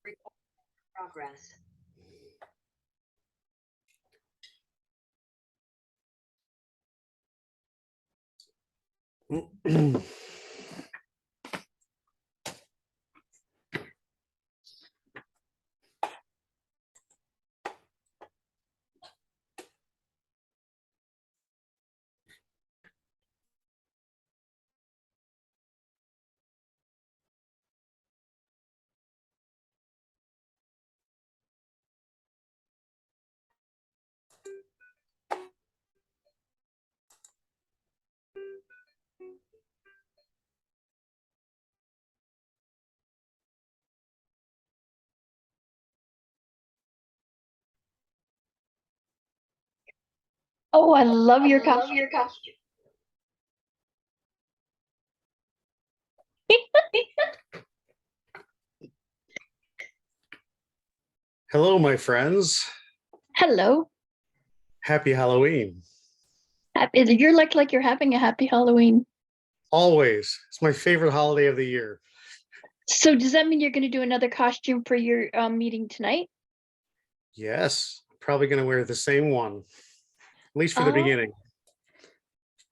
Progress. Oh, I love your Love costume. your costume. Hello, my friends. Hello. Happy Halloween. You're like you're having a happy Halloween. Always. It's my favorite holiday of the year. So does that mean you're going to do another costume for your meeting tonight? Yes, probably going to wear the same one, at least for the Oh. beginning.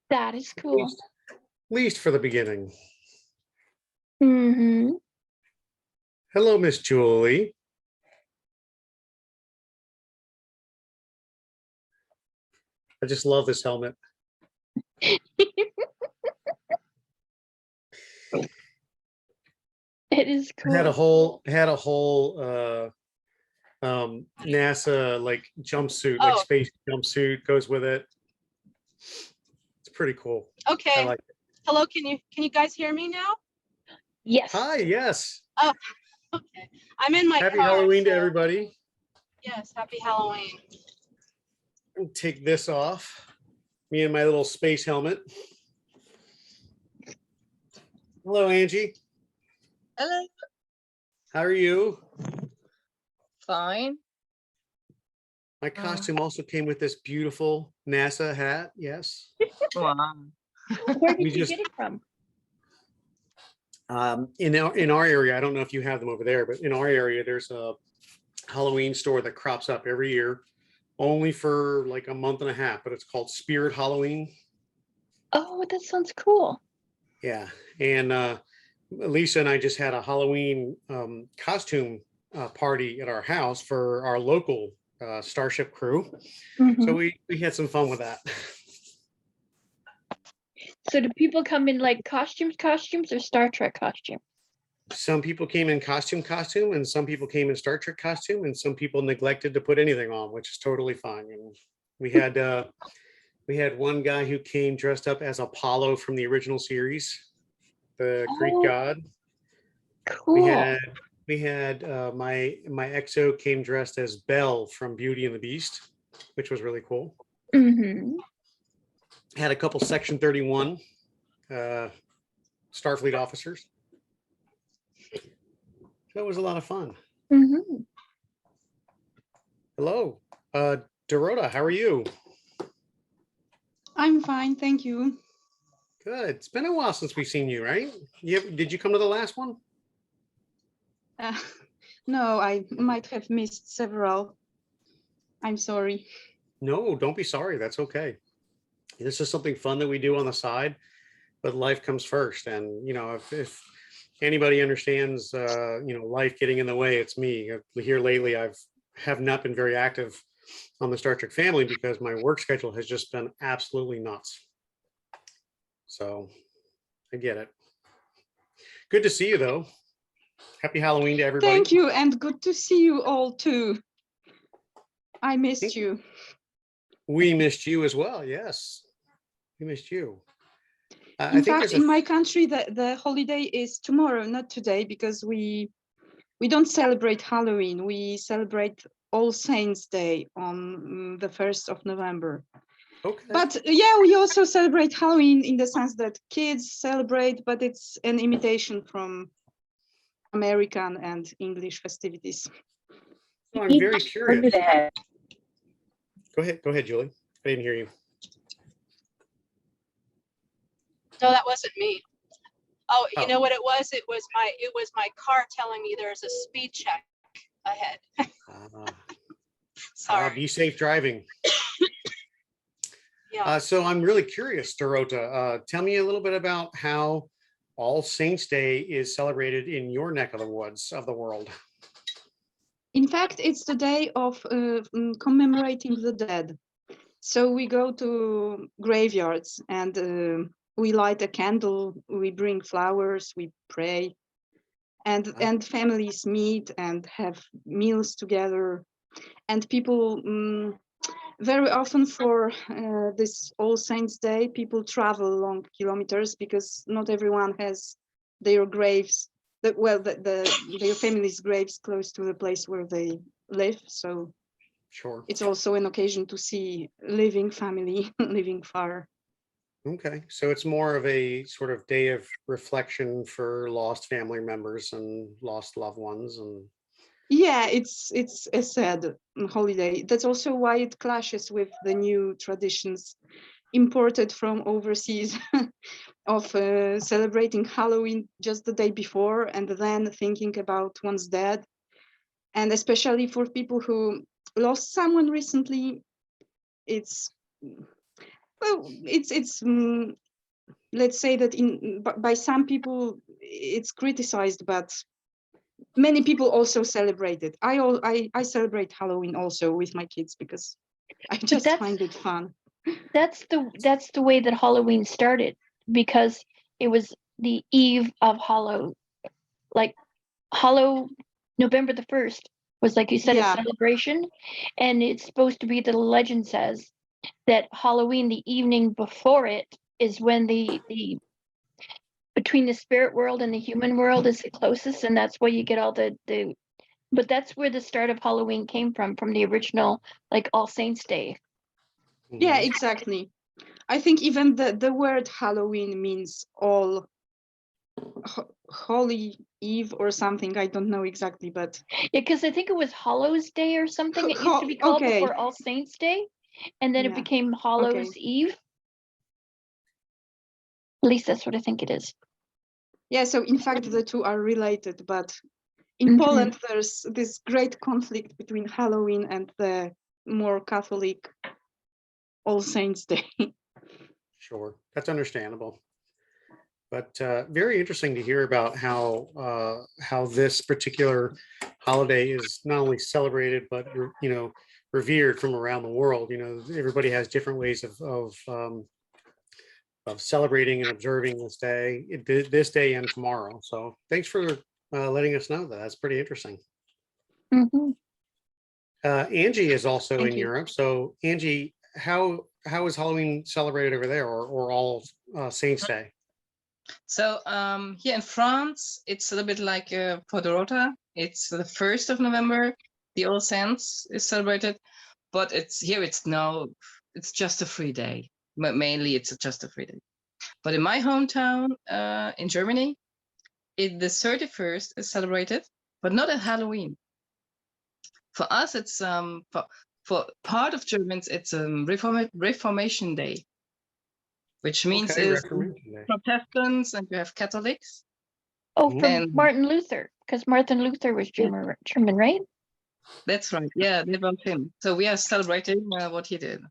That is cool. Least for the beginning. Mm-hmm. Hello, Miss Julie. I just love this helmet. It is cool. Had a whole NASA like jumpsuit, like space jumpsuit goes with it. It's pretty cool. Okay. I like it. Hello, can you guys hear me now? Yes. Hi, yes. Oh, okay. I'm in my Happy car. Halloween to so- everybody. Yes, happy Halloween. Take this off. Me and my little space helmet. Hello, Angie. Hello. How are you? Fine. My costume also came with this beautiful NASA hat. Yes. Wow. Where did We you just- get it from? In our area, I don't know if you have them over there, but in our area, there's a Halloween store that crops up every year, only for like a month and a half. But it's called Spirit Halloween. Oh, that sounds cool. Yeah, and Lisa and I just had a Halloween costume party at our house for our local Starship crew. Mhm. So we had some fun with that. So do people come in like costumes or Star Trek costume? Some people came in costume, and some people came in Star Trek costume, and some people neglected to put anything on, which is totally fine. And we had one guy who came dressed up as Apollo from the original series, the Greek Oh, god. Cool. We had my exo came dressed as Belle from Beauty and the Beast, which was really cool. Mm-hmm. Had a couple Section 31 Starfleet officers. So it was a lot of fun. Mm-hmm. Hello, Dorota, how are you? I'm fine, thank you. Good. It's been a while since we've seen you, right? Did you come to the last one? No, I might have missed several. I'm sorry. No, don't be sorry. That's okay. This is something fun that we do on the side, but life comes first. And, if anybody understands, life getting in the way, it's me. Here lately, have not been very active on the Star Trek family because my work schedule has just been absolutely nuts. So I get it. Good to see you, though. Happy Halloween to everybody. Thank you, and good to see you all too. I missed you. We missed you as well. Yes, we missed you. In fact, in my country, the holiday is tomorrow, not today, because we don't celebrate Halloween. We celebrate All Saints Day on the 1st of November. Okay. But yeah, we also celebrate Halloween in the sense that kids celebrate, but it's an imitation from American and English festivities. So I'm very curious. Go ahead, Julie. I didn't hear you. No, that wasn't me. Oh, you Oh. know what it was? It was my car telling me there's a speed check ahead. Uh, Sorry. be safe driving. Yeah. So I'm really curious, Dorota. Tell me a little bit about how All Saints Day is celebrated in your neck of the woods of the world. In fact, it's the day of commemorating the dead. So we go to graveyards and we light a candle, we bring flowers, we pray, and families meet and have meals together. And people, very often for this All Saints Day, people travel long kilometers because not everyone has their graves, their family's graves close to the place where they live. So Sure. it's also an occasion to see living family living far. Okay, so it's more of a sort of day of reflection for lost family members and lost loved ones, and Yeah, it's a sad holiday. That's also why it clashes with the new traditions imported from overseas of celebrating Halloween just the day before and then thinking about one's dead. And especially for people who lost someone recently, it's let's say that by some people it's criticized, but many people also celebrate it. I celebrate Halloween also with my kids because I just find it fun. That's the way that Halloween started, because it was the eve of November the 1st was, like you said, Yeah. a celebration, and it's supposed to be, the legend says that Halloween, the evening before it, is when the between the spirit world and the human world is the closest, and that's where you get all the but that's where the start of Halloween came from the original, like, All Saints Day. Yeah, exactly. I think even the word Halloween means all Holy Eve or something. I don't know exactly, but Yeah, because I think it was Hallows Day or something it used to be called okay. before All Saints Day, and then it Yeah. became Hallows Eve. At least that's what I think it is. Yeah, so in fact the two are related, but in Poland there's this great conflict between Halloween and the more Catholic All Saints Day. sure, that's understandable. But very interesting to hear about how this particular holiday is not only celebrated but revered from around the world. Everybody has different ways of celebrating and observing this day, this day and tomorrow. So thanks for letting us know that. That's pretty interesting. Angie is also in Europe. So Angie, how is Halloween celebrated over there, or All Saints Day? So here in France, it's a little bit like for Dorota. It's the 1st of November. The All Saints is celebrated, but it's just a free day. Mainly, it's just a free day. But in my hometown, in Germany, the 31st is celebrated, but not at Halloween. For us, it's for part of Germans, it's Reformation Day, which means is Protestants and you have Catholics. Oh, from Martin Luther, because Martin Luther was German, right? That's right. Yeah, they love him. So we are celebrating what he did.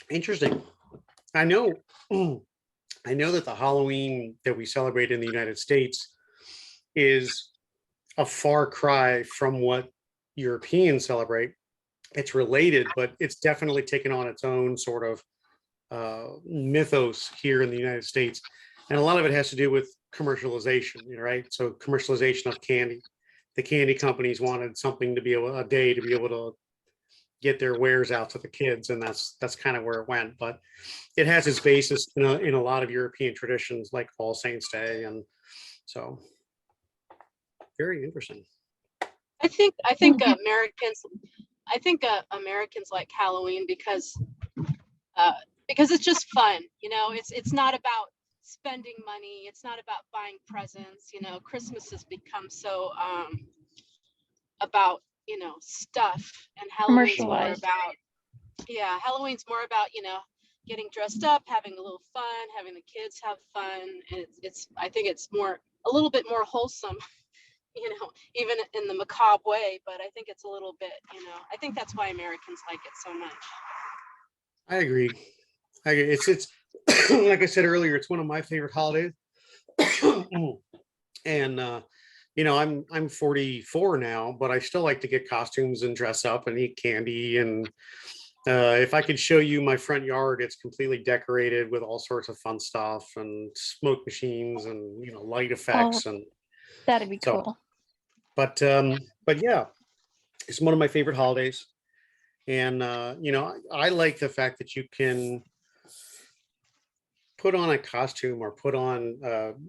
Interesting. I know that the Halloween that we celebrate in the United States is a far cry from what Europeans celebrate. It's related, but it's definitely taken on its own sort of mythos here in the United States. And a lot of it has to do with commercialization, right? So commercialization of candy. The candy companies wanted something to be a day to be able to get their wares out to the kids, and that's kind of where it went. But it has its basis in a lot of European traditions, like All Saints Day, and so very interesting. I think Americans like Halloween because it's just fun. It's not about spending money. It's not about buying presents. Christmas has become so about stuff, and Halloween's more about getting dressed up, having a little fun, having the kids have fun. And I think it's a little bit more wholesome, you know, even in the macabre way, but I think it's a little bit, you know, I think that's why Americans like it so much. I agree. It's like I said earlier, it's one of my favorite holidays. And you know, I'm 44 now, but I still like to get costumes and dress up and eat candy. And if I could show you my front yard, it's completely decorated with all sorts of fun stuff and smoke machines and, you know, light effects. And That'd be so, cool. but yeah, it's one of my favorite holidays. And you know, I like the fact that you can put on a costume or put on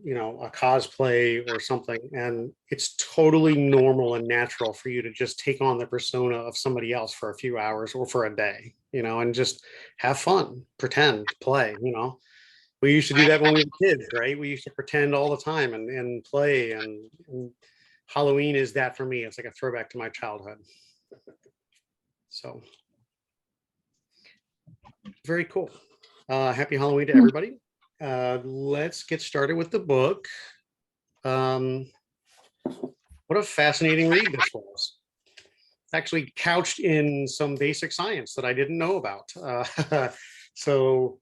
you know, a cosplay or something, and it's totally normal and natural for you to just take on the persona of somebody else for a few hours or for a day, you know, and just have fun, pretend, play. You know, we used to do that when we were kids, right? We used to pretend all the time and play, and Halloween is that for me. It's like a throwback to my childhood. So very cool. Happy Halloween to everybody. Let's get started with the book. What a fascinating read this was. Actually couched in some basic science that I didn't know about. So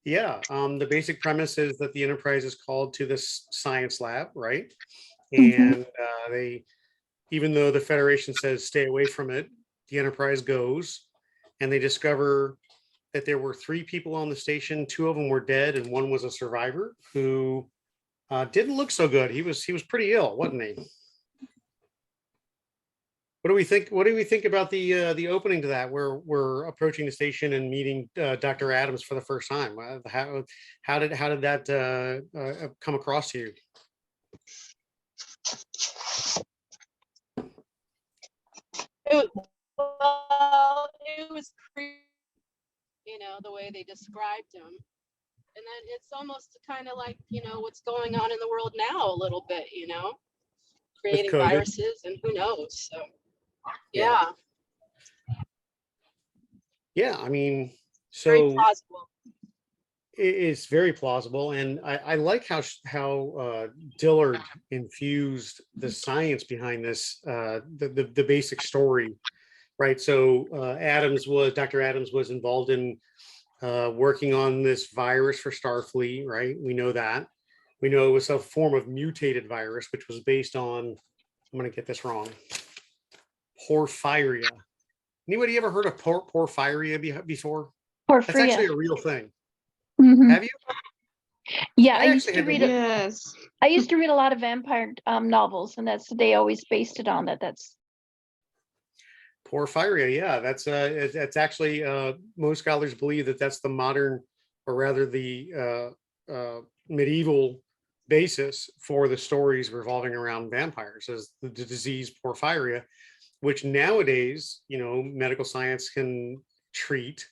yeah, the basic premise is that the Enterprise is called to this science lab, right? And they, even though the Federation says stay away from it, the Enterprise goes, and they discover that there were 3 people on the station. 2 of them were dead, and 1 was a survivor who didn't look so good. He was pretty ill, wasn't he? What do we think? What do we think about the opening to that? We're approaching the station and meeting Dr. Adams for the first time. How did that come across to you? It was creepy, you know, the way they described him. And then it's almost kind of like, you know, what's going on in the world now a little bit, you know, creating viruses and who knows. So, yeah. Yeah, I mean, so very plausible. It's very plausible. And I like how Dillard infused the science behind this, the basic story, right? So Dr. Adams was involved in working on this virus for Starfleet, right? We know that. We know it was a form of mutated virus, which was based on, I'm going to get this wrong, porphyria. Anybody ever heard of porphyria before? Porphyria. That's actually a real thing. Have you? Yeah, I used to read. Yes. I used to read a lot of vampire novels, and they always based it on that. That's porphyria. Yeah, that's actually most scholars believe that that's the modern, or rather the medieval basis for the stories revolving around vampires, as the disease porphyria, which nowadays, you know, medical science can treat,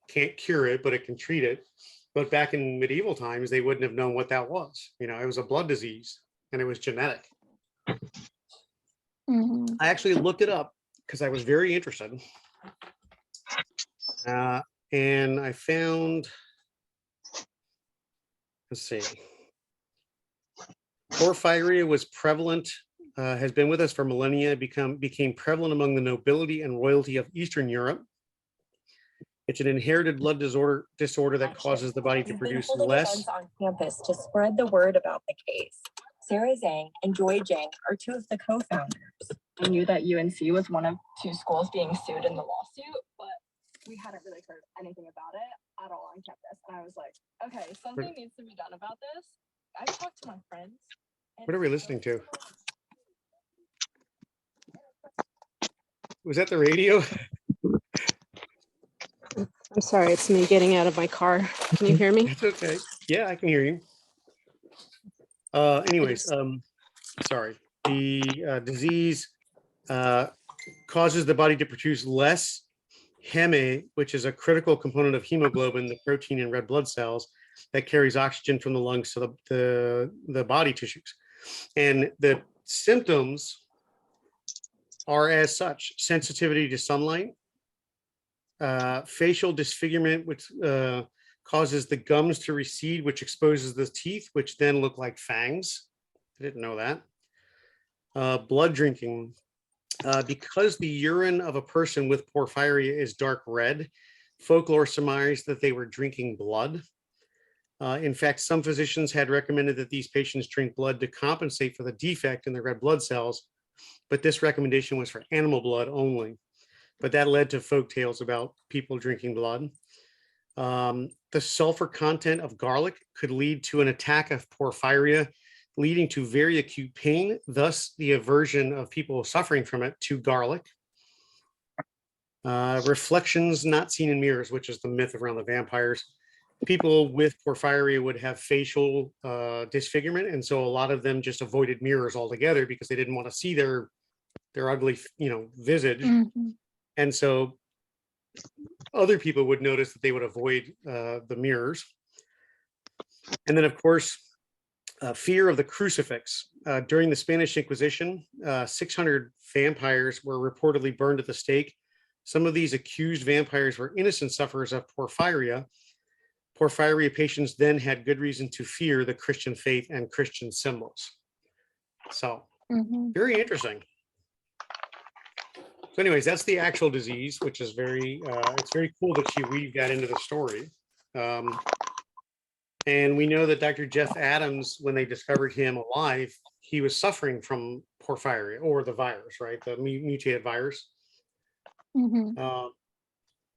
can't cure it, but it can treat it. But back in medieval times, they wouldn't have known what that was. You know, it was a blood disease and it was genetic. I actually looked it up because I was very interested. And I found, let's see, porphyria was prevalent, has been with us for millennia, became prevalent among the nobility and royalty of Eastern Europe. It's an inherited blood disorder that causes the body to produce less. On campus to spread the word about the case. Sarah Zhang and Joy Zhang are 2 of the co-founders. I knew that UNC was one of 2 schools being sued in the lawsuit, but we hadn't really heard anything about it at all on campus. And I was like, okay, something needs to be done about this. I talked to my friends. What are we listening to? Was that the radio? I'm sorry, it's me getting out of my car. Can you hear me? It's okay. Yeah, I can hear you. Anyways, sorry. The disease causes the body to produce less heme, which is a critical component of hemoglobin, the protein in red blood cells that carries oxygen from the lungs to the body tissues. And the symptoms are as such: sensitivity to sunlight, facial disfigurement, which causes the gums to recede, which exposes the teeth, which then look like fangs. I didn't know that. Blood drinking. Because the urine of a person with porphyria is dark red, folklore surmised that they were drinking blood. In fact, some physicians had recommended that these patients drink blood to compensate for the defect in the red blood cells, but this recommendation was for animal blood only. But that led to folk tales about people drinking blood. The sulfur content of garlic could lead to an attack of porphyria, leading to very acute pain, thus the aversion of people suffering from it to garlic. Reflections not seen in mirrors, which is the myth around the vampires. People with porphyria would have facial disfigurement, and so a lot of them just avoided mirrors altogether because they didn't want to see their ugly, visage. Mhm. And so other people would notice that they would avoid the mirrors. And then, of course, fear of the crucifix. During the Spanish Inquisition, 600 vampires were reportedly burned at the stake. Some of these accused vampires were innocent sufferers of porphyria. Porphyria patients then had good reason to fear the Christian faith and Christian symbols. So, very interesting. So anyways, that's the actual disease, which is it's very cool that she weaved that into the story. And we know that Dr. Jeff Adams, when they discovered him alive, he was suffering from porphyria, or the virus, right? The mutated virus.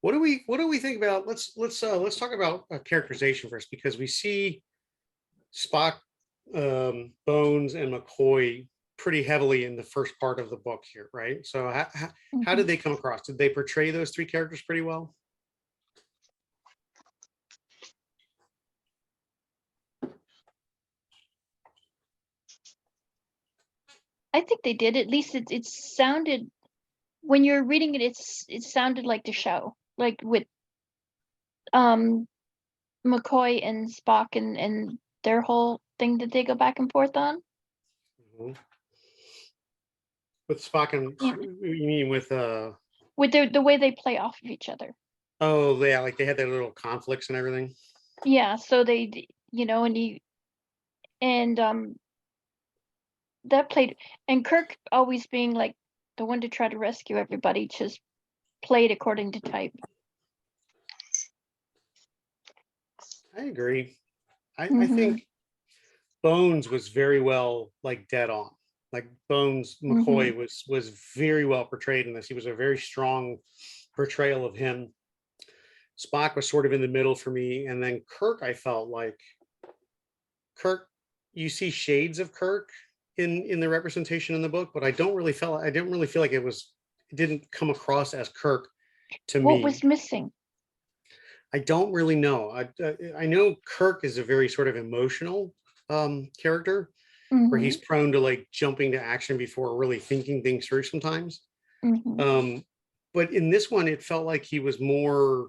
What do we think about? Let's talk about characterization first, because we see Spock, Bones, and McCoy pretty heavily in the first part of the book here, right? So how did they come across? Did they portray those three characters pretty well? I think they did. At least it sounded, when you're reading it, it sounded like the show, like with McCoy and Spock and their whole thing that they go back and forth on. With Spock and you mean with the way they play off of each other. Oh yeah, like they had their little conflicts and everything. Yeah, so they, that played, and Kirk always being like the one to try to rescue everybody, just played according to type. I agree. I think Bones was very well, like, dead on. Like Bones, McCoy was very well portrayed in this. He was a very strong portrayal of him. Spock was sort of in the middle for me, and then Kirk, I felt like you see shades of Kirk in the representation in the book, but I didn't really feel like it didn't come across as Kirk to me. What was missing? I don't really know. I know Kirk is a very sort of emotional character, where he's prone to like jumping to action before really thinking things through sometimes. But in this one, it felt like he was more,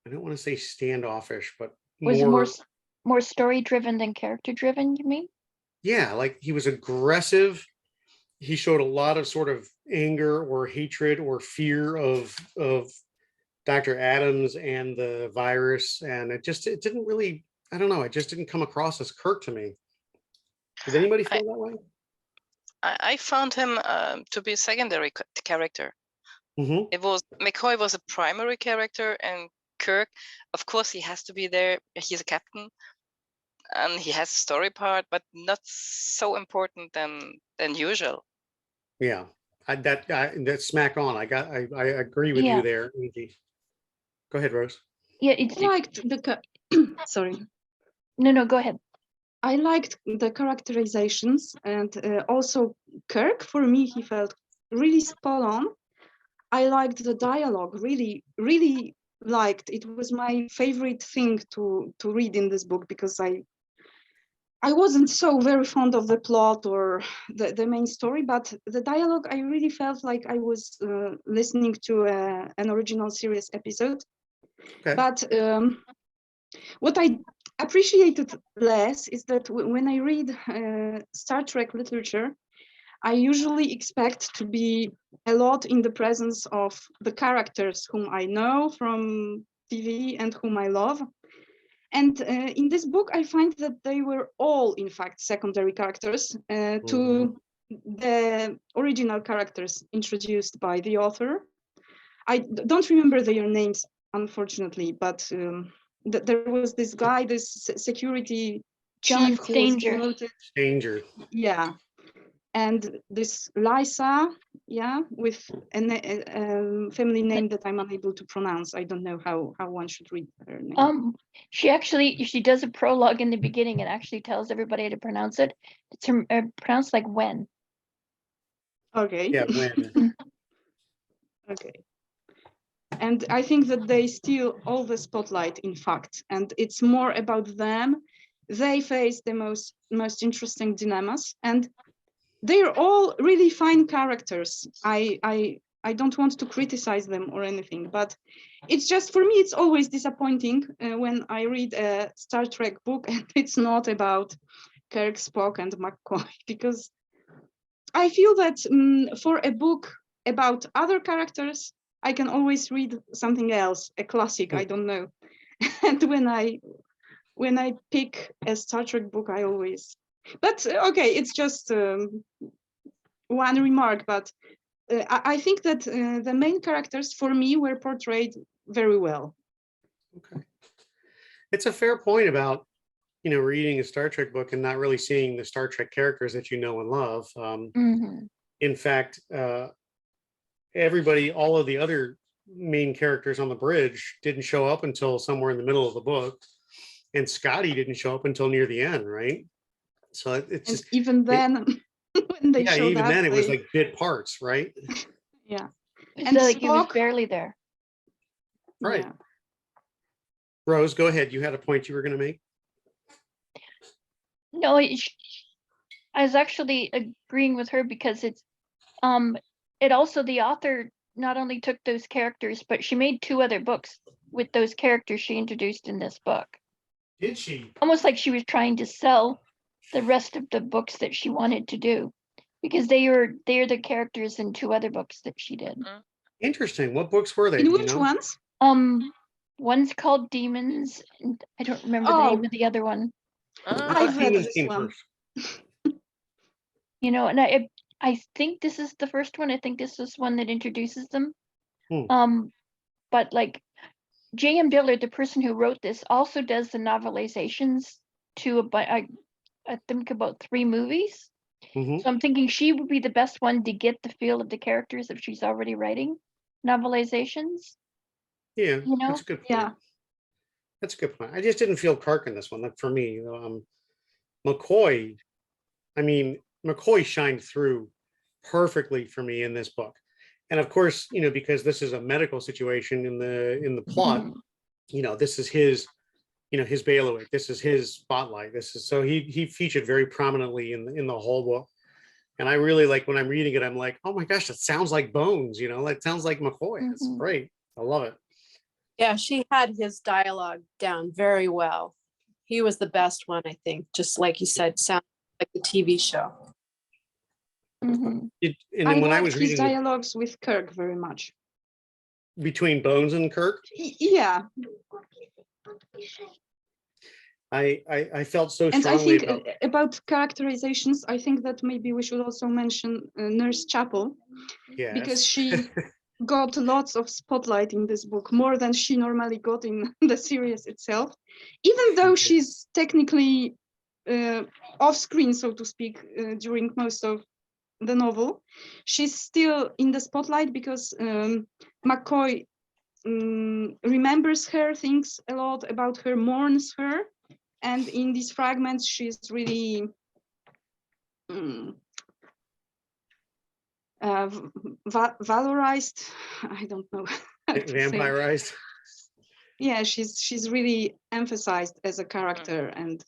I don't want to say standoffish, but more story driven than character driven, you mean? Yeah, like he was aggressive. He showed a lot of sort of anger or hatred or fear of Dr. Adams and the virus, and it didn't really, I don't know, it just didn't come across as Kirk to me. Does anybody feel that way? I found him to be a secondary character. McCoy was a primary character, and Kirk, of course, he has to be there. He's a captain, and he has a story part, but not so important than usual. Yeah, that's smack on. I agree with you there, Angie. Go ahead, Rose. Yeah, it's liked the sorry. No, go ahead. I liked the characterizations, and also Kirk, for me, he felt really spot on. I liked the dialogue, really, really liked. It was my favorite thing to read in this book, because I wasn't so very fond of the plot or the main story, but the dialogue, I really felt like I was listening to an original series episode. Okay. But what I appreciated less is that when I read Star Trek literature, I usually expect to be a lot in the presence of the characters whom I know from TV and whom I love. And in this book, I find that they were all, in fact, secondary characters to the original characters introduced by the author. I don't remember their names, unfortunately, but there was this guy, this security chief who was promoted. Stanger. Yeah. And this Lysa, yeah, with a family name that I'm unable to pronounce. I don't know how one should read her name. She does a prologue in the beginning and actually tells everybody to pronounce it. It's pronounced like when. Okay. Yeah, when. Okay. And I think that they steal all the spotlight, in fact, and it's more about them. They face the most interesting dilemmas, and they're all really fine characters. I don't want to criticize them or anything, but it's just, for me, it's always disappointing when I read a Star Trek book and it's not about Kirk, Spock, and McCoy, because I feel that for a book about other characters, I can always read something else, a classic, I don't know. And when I pick a Star Trek book, I always, but okay, it's just one remark, but I think that the main characters for me were portrayed very well. Okay. It's a fair point about, reading a Star Trek book and not really seeing the Star Trek characters that you know and love. In fact, all of the other main characters on the bridge didn't show up until somewhere in the middle of the book, and Scotty didn't show up until near the end, right? So it's just, even then, when they showed even up, then it was like bit parts, right? Yeah, and so like he was barely there. Right. Yeah. Rose, go ahead. You had a point you were going to make. No, I was actually agreeing with her because it also, the author not only took those characters, but she made 2 other books with those characters she introduced in this book. Did she? Almost like she was trying to sell the rest of the books that she wanted to do, because they are the characters in 2 other books that she did. Interesting. What books were they? In which ones? One's called Demons, and I don't remember the name of the other one. I've read this one. And I think this is the first one. I think this is one that introduces them. But like J.M. Dillard, the person who wrote this, also does the novelizations to I think about 3 movies. So I'm thinking she would be the best one to get the feel of the characters if she's already writing novelizations. Yeah, that's a good point. Yeah, that's a good point. I just didn't feel Kirk in this one. Like for me, McCoy. I mean, McCoy shined through perfectly for me in this book, and of course, because this is a medical situation in the plot, this is his, his bailiwick. This is his spotlight. So he featured very prominently in the whole book, and I really like when I'm reading it. I'm like, oh my gosh, that sounds like Bones. That sounds like McCoy. It's great. I love it. Yeah, she had his dialogue down very well. He was the best one, I think. Just like you said, sounds like the TV show. And then when I was reading his dialogues with Kirk very much. Between Bones and Kirk? Yeah. I felt so and strongly I think about characterizations, I think that maybe we should also mention Nurse Chapel. Yes. Because she got lots of spotlight in this book, more than she normally got in the series itself, even though she's technically off screen, so to speak, during most of the novel. She's still in the spotlight because McCoy remembers her, thinks a lot about her, mourns her, and in these fragments she's really valorized. I don't know. Vampirized. Yeah, she's really emphasized as a character, and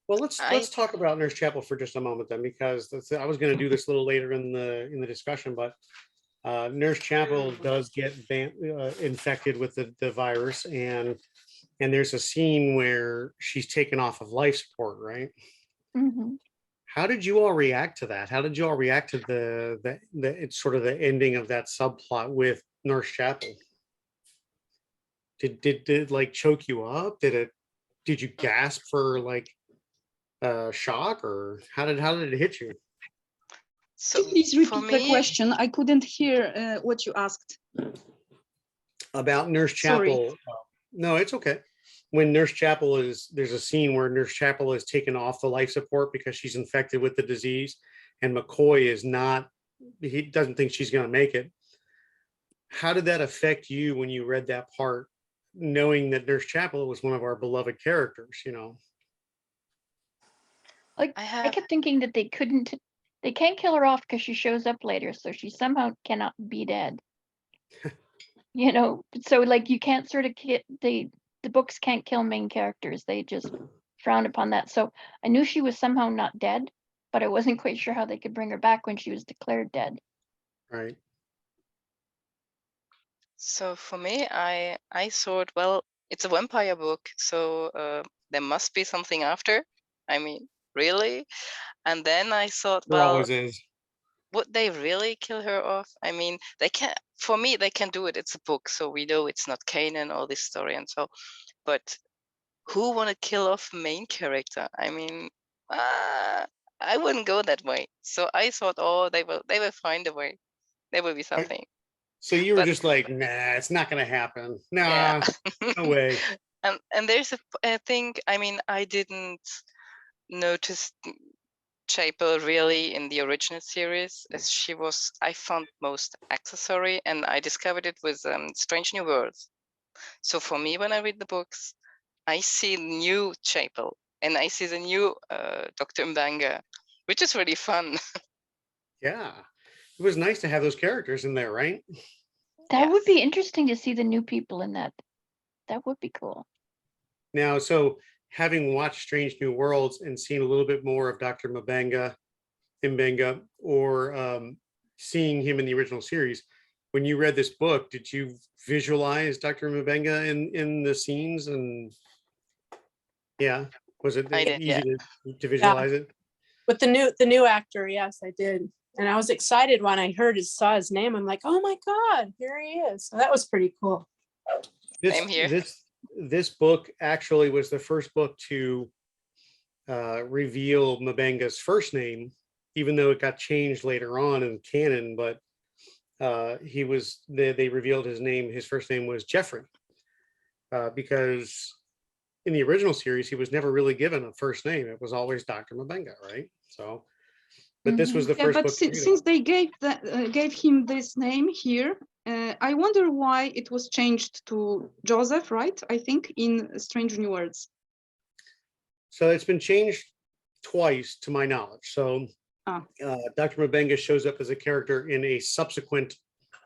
well, let's talk about Nurse Chapel for just a moment then, because I was going to do this a little later in the discussion, but Nurse Chapel does get infected with the virus, and there's a scene where she's taken off of life support, right? How did you all react to that? How did you all react to the it's sort of the ending of that subplot with Nurse Chapel? did it like choke you up? Did you gasp for like shock, or how did it hit you? So Please for repeat the me, question. I couldn't hear what you asked. About Nurse Sorry. Chapel. No, it's okay. When Nurse Chapel there's a scene where Nurse Chapel is taken off the life support because she's infected with the disease, and McCoy is not, he doesn't think she's going to make it. How did that affect you when you read that part, knowing that Nurse Chapel was one of our beloved characters, you know? Like, I kept thinking that they can't kill her off because she shows up later, so she somehow cannot be dead. You know, so like you can't sort of the books can't kill main characters. They just frown upon that. So I knew she was somehow not dead, but I wasn't quite sure how they could bring her back when she was declared dead. Right. So for me, I thought, well, it's a vampire book, so there must be something after. I mean, really? And then I thought, There well, always is. would they really kill her off? I mean, they can. For me, they can do it. It's a book, so we know it's not canon, all this story and so. But who want to kill off main character? I mean, I wouldn't go that way. So I thought, oh, they will find a way. There will be something. So you were just like, nah, it's not going to happen. Nah, yeah. No way. And there's a thing. I mean, I didn't notice Chapel really in the original series, as she was, I found, most accessory, and I discovered it with Strange New Worlds. So for me, when I read the books, I see new Chapel and I see the new Dr. Mbanga, which is really fun. Yeah, it was nice to have those characters in there, right? That would be interesting to see the new people in that. That would be cool. Now, so having watched Strange New Worlds and seen a little bit more of Dr. Mbanga, or seeing him in the original series, when you read this book, did you visualize Dr. Mbanga in the scenes? And yeah, was it easy to visualize it? With the new actor, yes, I did. And I was excited when I saw his name. I'm like, oh my God, here he is. So that was pretty cool. Same here. This book actually was the first book to reveal Mbanga's first name, even though it got changed later on in canon. But they revealed his name. His first name was Jeffrey, because in the original series he was never really given a first name. It was always Dr. Mbanga, right? So, but this was the first book. But since they gave him this name here, I wonder why it was changed to Joseph, right? I think in Strange New Worlds. So it's been changed twice, to my knowledge. So Dr. Mbanga shows up as a character in a subsequent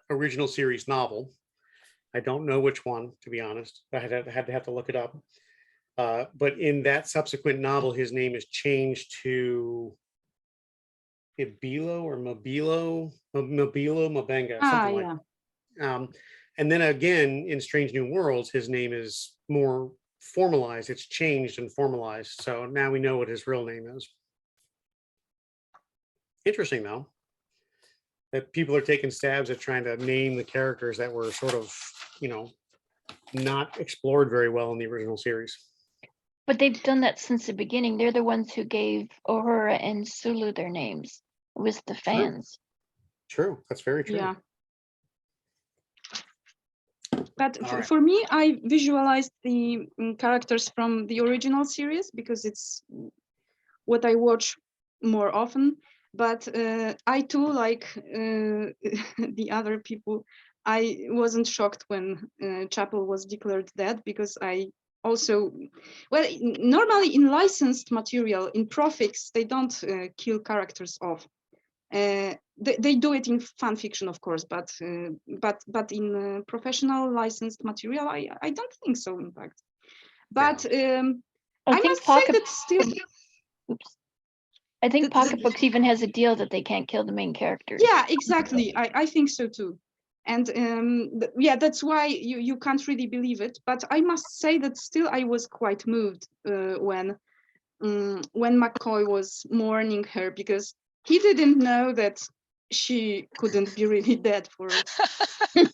original series novel. I don't know which one, to be honest. I had to have to look it up. But in that subsequent novel, his name is changed to Ibilo or Mabilo Mbanga, something like that. And then again, in Strange New Worlds, his name is more formalized. It's changed and formalized. So now we know what his real name is. Interesting, though, that people are taking stabs at trying to name the characters that were sort of, not explored very well in the original series. But they've done that since the beginning. They're the ones who gave Uhura and Sulu their names. It was the fans. True. That's very true. Yeah. But for me, I visualized the characters from the original series because it's what I watch more often. But I too, like the other people, I wasn't shocked when Chapel was declared dead, because I also, well, normally in licensed material, in Profix, they don't kill characters off. They do it in fan fiction, of course, but in professional licensed material, I don't think so, in fact. But I must say that still. Oops. I think Pocketbooks even has a deal that they can't kill the main characters. Yeah, exactly. I think so too. And yeah, that's why you can't really believe it. But I must say that still I was quite moved when McCoy was mourning her, because he didn't know that she couldn't be really dead for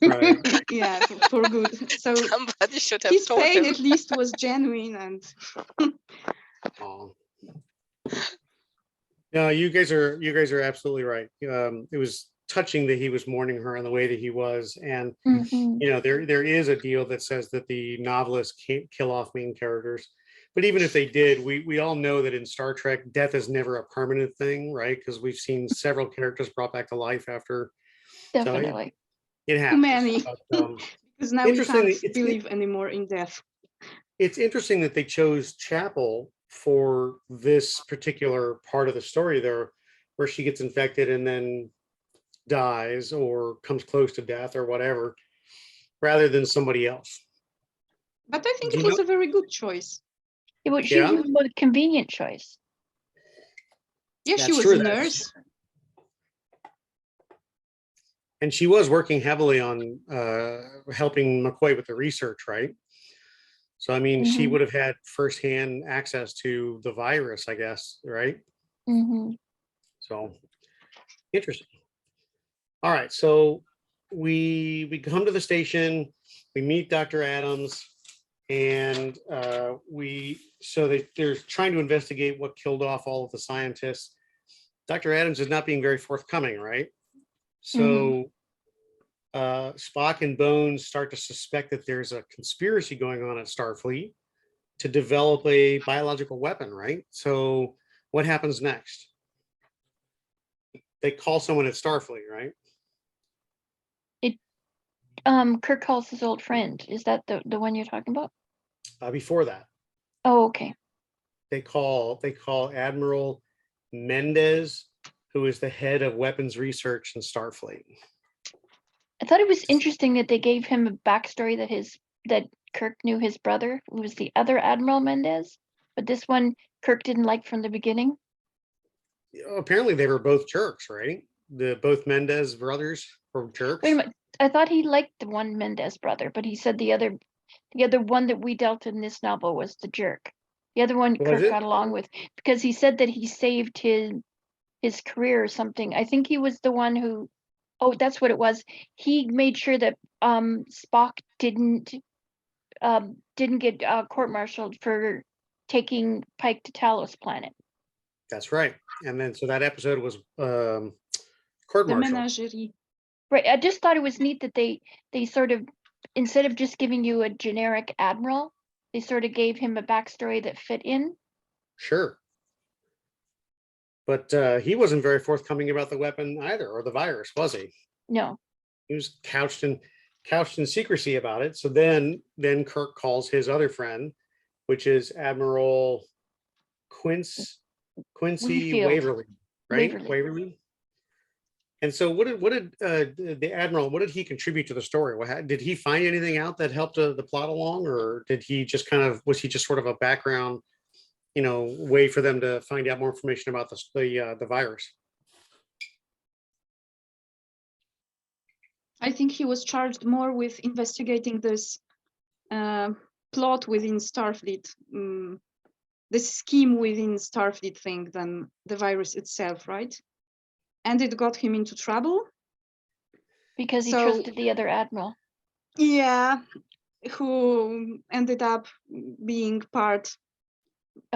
Right. yeah, for good. So Somebody should have his told pain him. at least was genuine. And Oh. No, you guys are absolutely right. It was touching that he was mourning her in the way that he was, and Mhm. there is a deal that says that the novelists can't kill off main characters, but even if they did, we all know that in Star Trek, death is never a permanent thing, right? Because we've seen several characters brought back to life after, so Definitely. it too happens. many, But, because now we can't interestingly, believe anymore in death. it's interesting that they chose Chapel for this particular part of the story there, where she gets infected and then dies or comes close to death or whatever, rather than somebody else. But I think Do it you was know- a very good choice. It was, she Yeah. was the most convenient choice. Yeah, she That's was true, a that's- nurse. And she was working heavily on helping McCoy with the research, right? So, I mean, she Mhm. would have had firsthand access to the virus, I guess, right? Hmm. So, interesting. All right, so we come to the station, we meet Dr. Adams, and they're trying to investigate what killed off all of the scientists. Dr. Adams is not being very forthcoming, right? So Spock and Bones start to suspect that there's a conspiracy going on at Starfleet to develop a biological weapon, right? So what happens next? They call someone at Starfleet, right? Kirk calls his old friend. Is that the one you're talking about? Before that, Oh, okay. they call Admiral Mendez, who is the head of weapons research in Starfleet. I thought it was interesting that they gave him a backstory that Kirk knew his brother, who was the other Admiral Mendez, but this one Kirk didn't like from the beginning. Apparently, they were both jerks, right? Both Mendez brothers were jerks. Wait a minute. I thought he liked the one Mendez brother, but he said the other one that we dealt in this novel was the jerk. The other one Was Kirk it? got along with because he said that he saved his career or something. I think he was the one who, oh, that's what it was. He made sure that Spock didn't get court-martialed for taking Pike to Talos planet. That's right. And then so that episode was The court-martial. menagerie. Right. I just thought it was neat that they sort of, instead of just giving you a generic admiral, they sort of gave him a backstory that fit in. Sure. But he wasn't very forthcoming about the weapon either, or the virus, was he? No. He was couched in secrecy about it. So then Kirk calls his other friend, which is Admiral Quincy Wheatfield. Waverly, right? Waverly. Waverly. And so what did the Admiral, what did he contribute to the story? Did he find anything out that helped the plot along, or did he just was he just sort of a background, way for them to find out more information about the virus? I think he was charged more with investigating this plot within Starfleet, the scheme within Starfleet thing than the virus itself, right? And it got him into trouble. Because he trusted the other admiral. Yeah, who ended up being of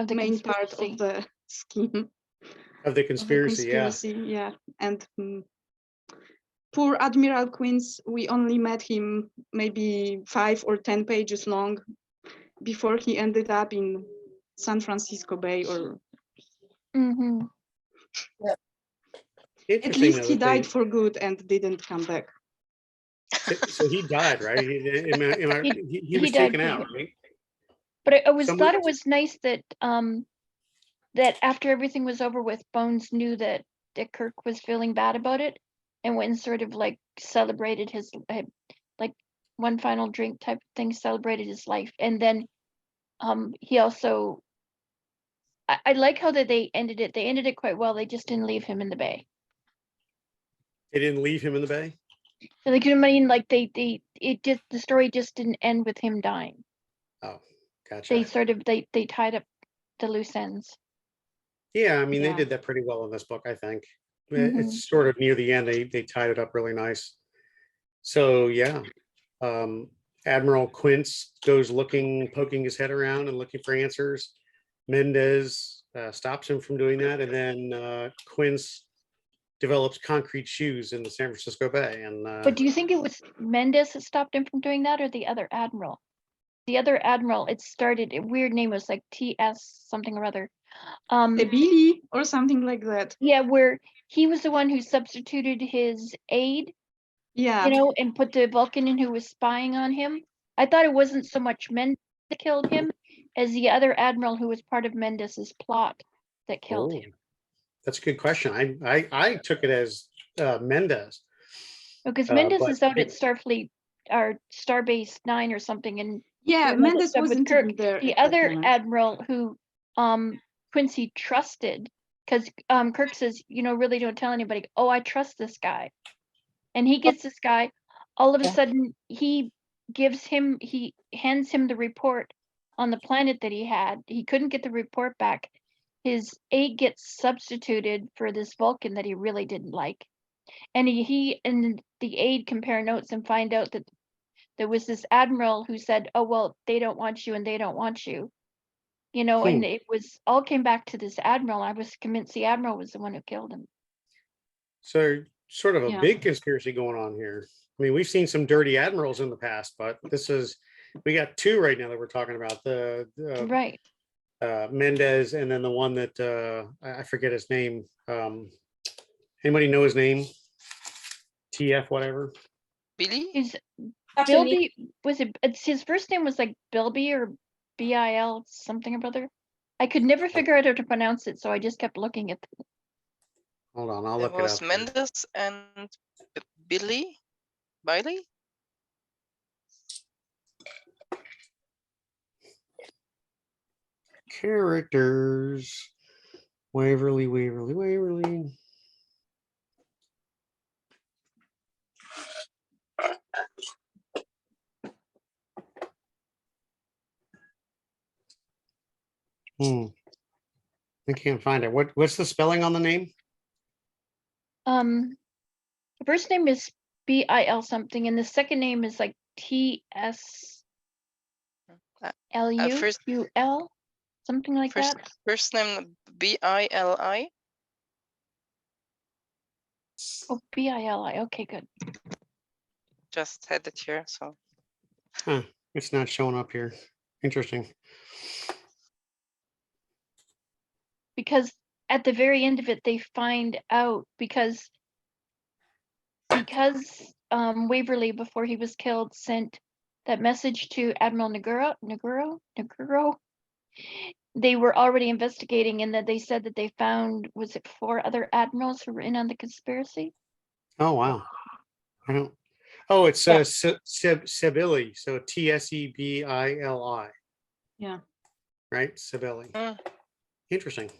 the main part of the scheme. Of the conspiracy, yeah. And poor Admiral Quince, we only met him maybe 5 or 10 pages long before he ended up in San Francisco Bay, or at least he died for good and didn't come back. So he died, right? He was died taken out, right? But I thought it was nice that that after everything was over with, Bones knew that Kirk was feeling bad about it, and went and sort of like celebrated his like one final drink type of thing, celebrated his life, and then he also. I like how that they ended it. They ended it quite well. They just didn't leave him in the bay. They didn't leave him in the bay? Like, you know what I mean? Like the story just didn't end with him dying. Oh, gotcha. They sort of they tied up the loose ends. Yeah, I mean, they did that pretty well in this book, I think. It's sort of near the end. They tied it up really nice. So yeah, Admiral Quince goes looking, poking his head around and looking for answers. Mendez stops him from doing that, and then Quince develops concrete shoes in the San Francisco Bay. And But do you think it was Mendez that stopped him from doing that, or the other admiral? The other admiral, it started a weird name, was like TS something or other. The Billy or something like that. Yeah, where he was the one who substituted his aide, Yeah. you know, and put the Vulcan in who was spying on him. I thought it wasn't so much Mendez that killed him as the other admiral who was part of Mendez's plot that killed him. That's a good question. I took it as Mendez. Because Mendez is out at Starfleet or Starbase 9 or something, and yeah, Mendez wasn't Kirk. even there. The other admiral who Quincy trusted, because Kirk says, you know, really don't tell anybody. Oh, I trust this guy, and he gets this guy. All of a sudden, he hands him the report on the planet that he had. He couldn't get the report back. His aide gets substituted for this Vulcan that he really didn't like. And he and the aide compare notes and find out that there was this admiral who said, oh, well, they don't want you and they don't want you. You know, and it was all came back to this admiral. I was convinced the admiral was the one who killed him. So sort of a big conspiracy going on here. I mean, we've seen some dirty admirals in the past, but we got two right now that we're talking about. Right. Mendez, and then the one that I forget his name. Anybody know his name? TF whatever. Billy? Bilby, his first name was like Bilby or BIL something or other. I could never figure out how to pronounce it, so I just kept looking at it. Hold on, I'll look it up. It was Mendez and Billy? Characters. Waverly. I can't find it. What's the spelling on the name? The first name is BIL something, and the second name is like TSLUUL, something like that. First name BILI. Oh, BILI. Okay, good. Just had it here, so. Huh, it's not showing up here. Interesting. Because at the very end of it, they find out because Waverly, before he was killed, sent that message to Admiral Naguro. They were already investigating, and that they said that they found, was it 4 other admirals who were in on the conspiracy? Oh wow. I don't. Oh, it's Sebili. So TSEBILI. Yeah. Right, Sebili. Interesting.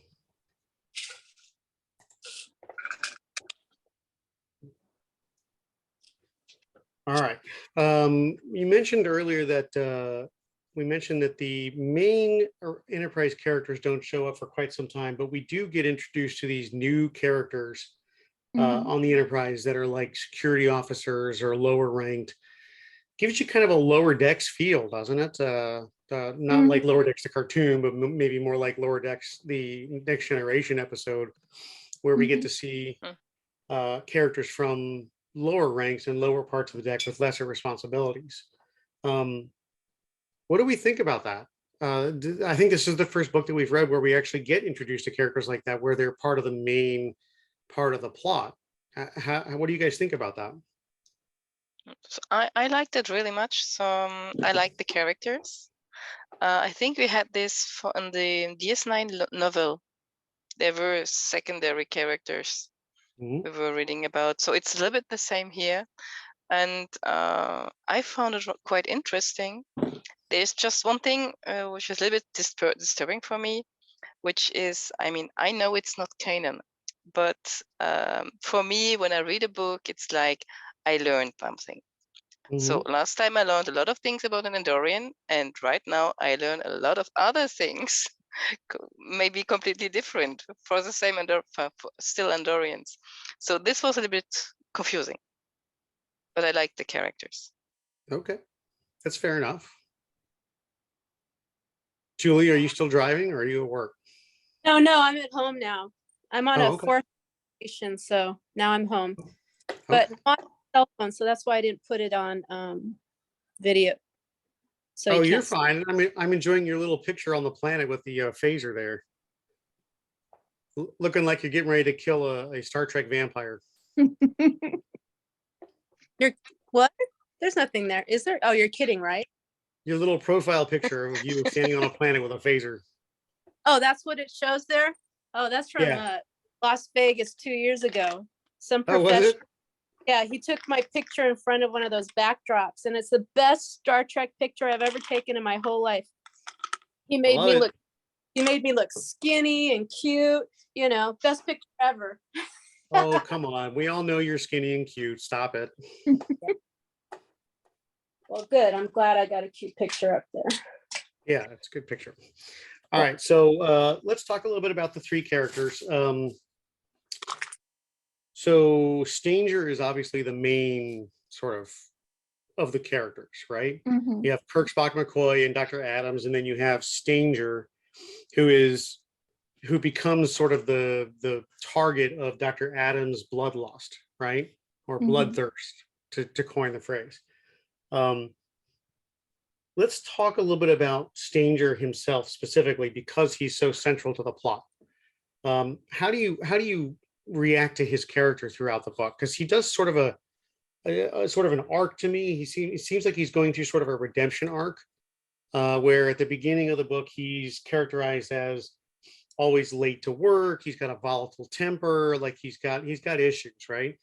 All right. You mentioned earlier that we mentioned that the main Enterprise characters don't show up for quite some time, but we do get introduced to these new characters on the Enterprise that are like security officers or lower ranked. Gives you kind of a Lower Decks feel, doesn't it? Not like Lower Decks the cartoon, but maybe more like Lower Decks the Next Generation episode, where we get to see characters from lower ranks and lower parts of the deck with lesser responsibilities. What do we think about that? I think this is the first book that we've read where we actually get introduced to characters like that, where they're part of the main part of the plot. What do you guys think about that? So I liked it really much. So I like the characters. I think we had this in the DS9 novel. There were secondary characters we were reading about. So it's a little bit the same here. And I found it quite interesting. There's just one thing which is a little bit disturbing for me, which is, I mean, I know it's not canon, but for me, when I read a book, it's like I learned something. So last time I learned a lot of things about an Andorian, and right now I learn a lot of other things maybe completely different for the same still Andorians. So this was a little bit confusing, but I like the characters. Okay, that's fair enough. Julie, are you still driving or are you at work? No, I'm at home now. I'm on a fourth vacation, so now I'm home. But on cell phone, so that's why I didn't put it on video. So you're fine. I mean, I'm enjoying your little picture on the planet with the phaser there. Looking like you're getting ready to kill a Star Trek vampire. You're what? There's nothing there, is there? Oh, you're kidding, right? Your little profile picture of you standing on a planet with a phaser. Oh, that's what it shows there? Oh, that's from Las Vegas 2 years ago. Some professional. Yeah, he took my picture in front of one of those backdrops, and it's the best Star Trek picture I've ever taken in my whole life. He made me look skinny and cute, you know, best picture ever. Oh, come on. We all know you're skinny and cute. Stop it. Well, good. I'm glad I got a cute picture up there. Yeah, it's a good picture. All right, so let's talk a little bit about the three characters. So Stanger is obviously the main sort of the characters, right? Mm-hmm. You have Kirk, Spock, McCoy, and Dr. Adams, and then you have Stanger, who becomes sort of the target of Dr. Adams' bloodlust, right? Or bloodthirst, to coin the phrase. Let's talk a little bit about Stanger himself specifically, because he's so central to the plot. How do you react to his character throughout the book? Because he does sort of a sort of an arc to me. It seems like he's going through sort of a redemption arc, where at the beginning of the book he's characterized as always late to work. He's got a volatile temper, like he's got issues, right?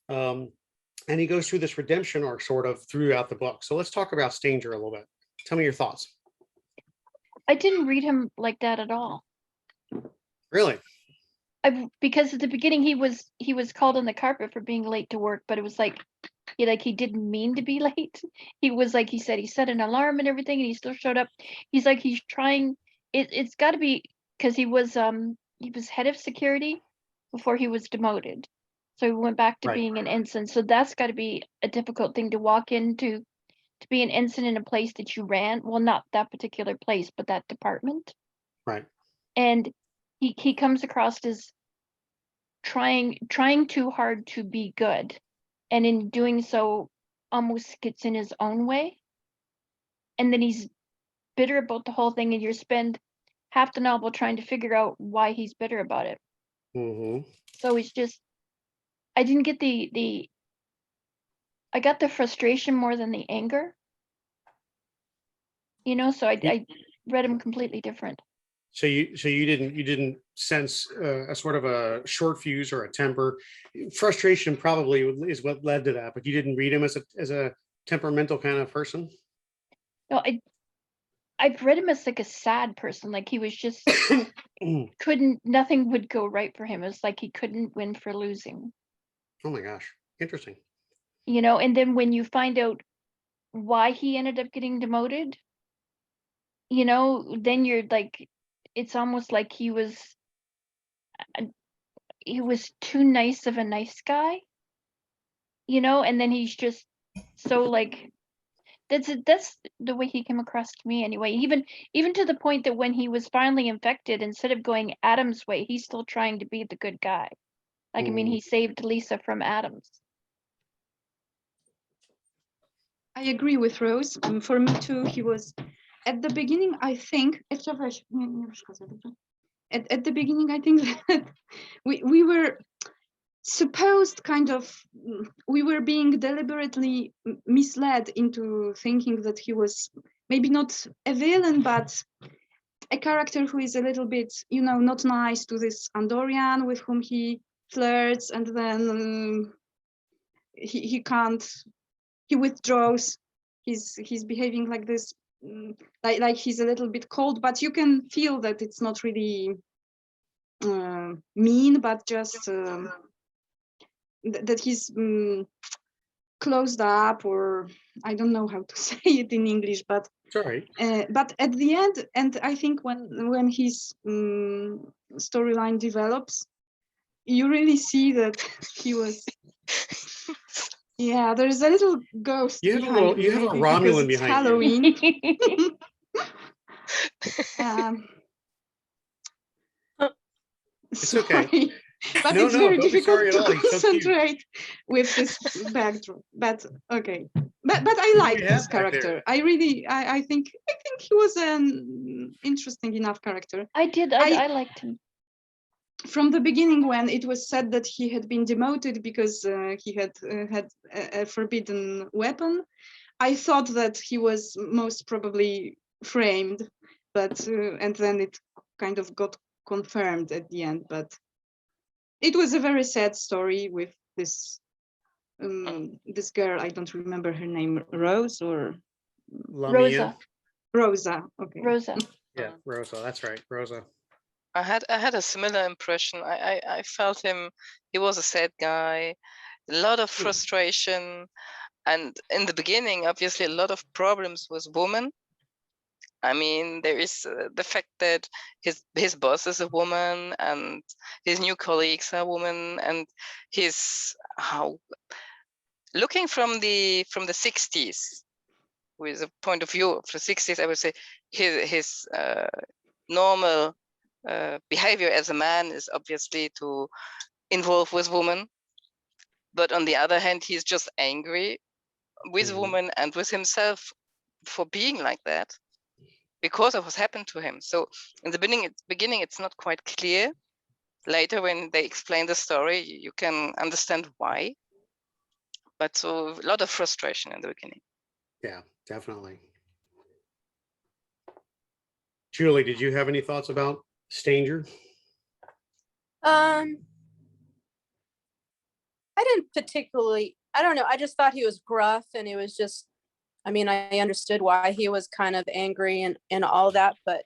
And he goes through this redemption arc sort of throughout the book. So let's talk about Stanger a little bit. Tell me your thoughts. I didn't read him like that at all. Really? Because at the beginning he was called on the carpet for being late to work, but it was like he didn't mean to be late. He was like, he set an alarm and everything, and he still showed up. He's like, he's trying. It's got to be because he was head of security before he was demoted, so he went back to being an ensign. So that's got to be a difficult thing to walk into, to be an ensign in a place that you ran. Well, not that particular place, but that department. Right. And he comes across as trying too hard to be good, and in doing so almost gets in his own way, and then he's bitter about the whole thing, and you spend half the novel trying to figure out why he's bitter about it. So it's just, I didn't get I got the frustration more than the anger, so I read him completely different. So you didn't sense a sort of a short fuse or a temper. Frustration probably is what led to that, but you didn't read him as a temperamental kind of person. No, I've read him as like a sad person. Like he was just nothing would go right for him. It's like he couldn't win for losing. Oh my gosh, interesting. And then when you find out why he ended up getting demoted, then you're like, it's almost like he was too nice of a nice guy, and then he's just so like, that's the way he came across to me anyway. Even to the point that when he was finally infected, instead of going Adam's way, he's still trying to be the good guy. Like, I mean, he saved Lisa from Adams. I agree with Rose. For me too, he was at the beginning, I think, at the beginning, I think that we were supposed we were being deliberately misled into thinking that he was maybe not a villain, but a character who is a little bit, not nice to this Andorian with whom he flirts, and then he withdraws. He's behaving like this, like he's a little bit cold, but you can feel that it's not really mean, but just that he's closed up, or I don't know how to say it in English, but Sorry. But at the end, and I think when his storyline develops, you really see that he was. Yeah, there's a little ghost You have behind him, you have a maybe because Romulan it's behind Halloween. It's okay. Sorry, but No, it's no, very don't be difficult sorry at to all. He's so cute. concentrate with this backdrop. But okay, but I Who do like we this have back there? character. I think he was an interesting enough character. I liked him. From the beginning, when it was said that he had been demoted because he had had a forbidden weapon, I thought that he was most probably framed, but and then it kind of got confirmed at the end. But it was a very sad story with this this girl. I don't remember her name, Rose or Rosa. Rosa. Okay. Rosa. Yeah, Rosa. That's right, Rosa. I had a similar impression. I felt him. He was a sad guy, a lot of frustration, and in the beginning, obviously, a lot of problems with women. I mean, there is the fact that his boss is a woman, and his new colleagues are women, and his how looking from the 60s, with a point of view of the 60s, I would say his normal behavior as a man is obviously to involve with women, but on the other hand, he's just angry with women and with himself for being like that because of what's happened to him. So in the beginning, it's not quite clear. Later, when they explain the story, you can understand why. But so a lot of frustration in the beginning. Yeah, definitely. Julie, did you have any thoughts about Stanger? I didn't particularly, I don't know. I just thought he was gruff, and it was just, I mean, I understood why he was kind of angry and all that, but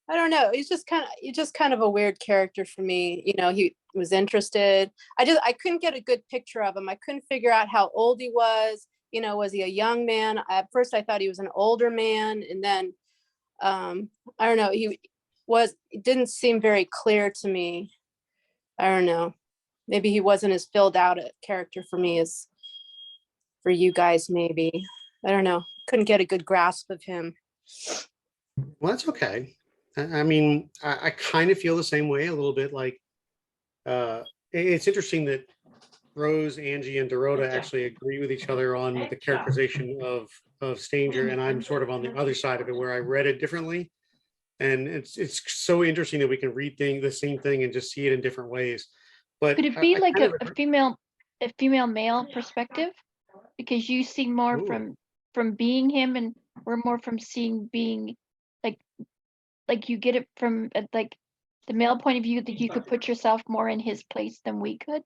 I don't know. He's just kind of a weird character for me. You know, he was interested. I couldn't get a good picture of him. I couldn't figure out how old he was. You know, was he a young man? At first I thought he was an older man, and then I don't know, it didn't seem very clear to me. I don't know. Maybe he wasn't as filled out a character for me as for you guys, maybe. I don't know. Couldn't get a good grasp of him. Well, that's okay. I mean, I kind of feel the same way a little bit. Like, it's interesting that Rose, Angie, and Dorota actually agree with each other on the characterization of Stanger, and I'm sort of on the other side of it, where I read it differently. And it's so interesting that we can read the same thing and just see it in different ways. But could it be like a female male perspective? Because you see more from being him, and we're more from seeing being like you get it from like the male point of view, that you could put yourself more in his place than we could.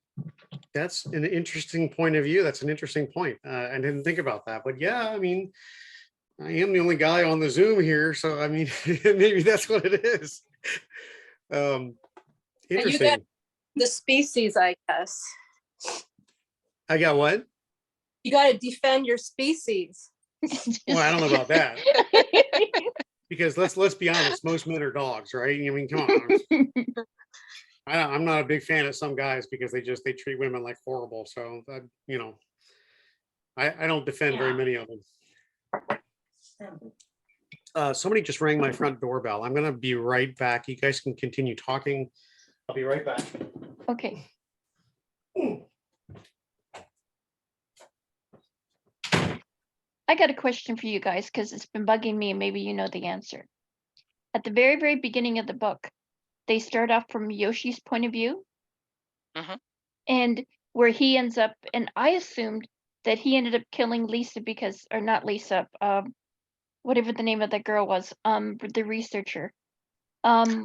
That's an interesting point of view. That's an interesting point. I didn't think about that, but yeah, I mean, I am the only guy on the Zoom here, so I mean, maybe that's what it is. Interesting. And you got the species, I guess. I got what? You got to defend your species. Well, I don't know about that. Because let's be honest, most men are dogs, right? I mean, come on. I'm not a big fan of some guys because they treat women like horrible. So you know, I don't defend very many of them. Somebody just rang my front doorbell. I'm gonna be right back. You guys can continue talking. I'll be right back. Okay. I got a question for you guys, because it's been bugging me, and maybe you know the answer. At the very, very beginning of the book, they start off from Yoshi's point of view, and where he ends up, and I assumed that he ended up killing Lisa because, or not Lisa, whatever the name of that girl was, the researcher. Lara,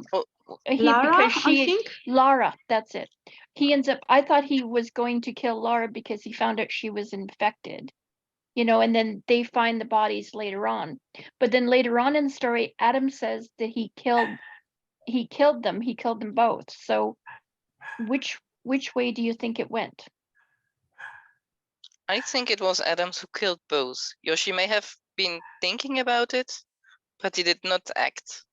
I think? Lara, that's it. He ends up, I thought he was going to kill Lara because he found out she was infected. You know, and then they find the bodies later on. But then later on in the story, Adam says that he killed them. He killed them both. So which way do you think it went? I think it was Adams who killed both. Yoshi may have been thinking about it, but he did not act.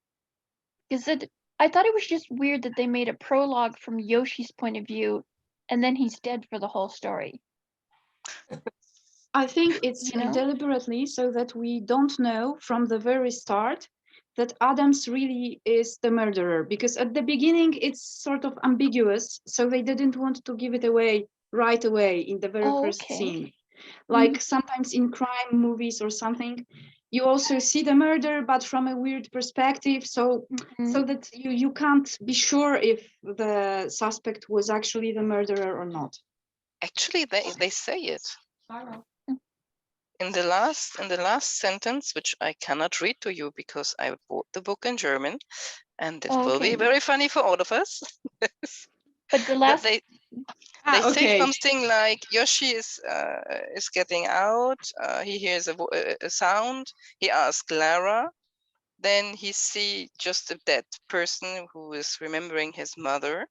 I thought it was just weird that they made a prologue from Yoshi's point of view, and then he's dead for the whole story. I think it's deliberately so that we don't know from the very start that Adams really is the murderer, because at the beginning it's sort of ambiguous, so they didn't want to give it away right away in the very first scene. Like sometimes in crime movies or something, you also see the murder, but from a weird perspective, so that you can't be sure if the suspect was actually the murderer or not. Actually, they say it. In the last sentence, which I cannot read to you because I bought the book in German, and it will be very funny for all of us. But the last they say something like Yoshi is getting out. He hears a sound. He asks Lara. Then he see just a dead person who is remembering his mother.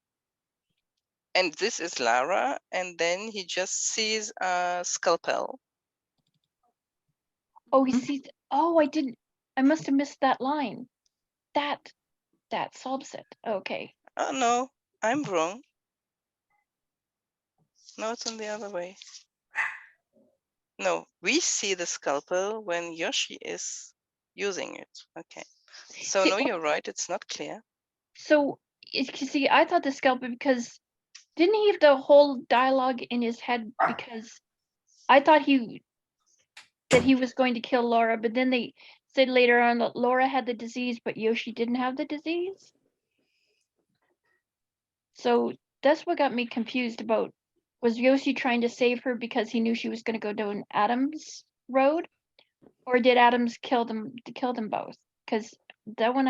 And this is Lara. And then he just sees a scalpel. Oh, he sees. Oh, I must have missed that line. That solves it. Okay. Oh no, I'm wrong. No, it's on the other way. No, we see the scalpel when Yoshi is using it. Okay. So no, you're right. It's not clear. So you see, I thought the scalpel, because didn't he have the whole dialogue in his head? Because I thought that he was going to kill Laura, but then they said later on that Laura had the disease, but Yoshi didn't have the disease. So that's what got me confused about, was Yoshi trying to save her because he knew she was going to go down Adam's road, or did Adams kill them both? Because that one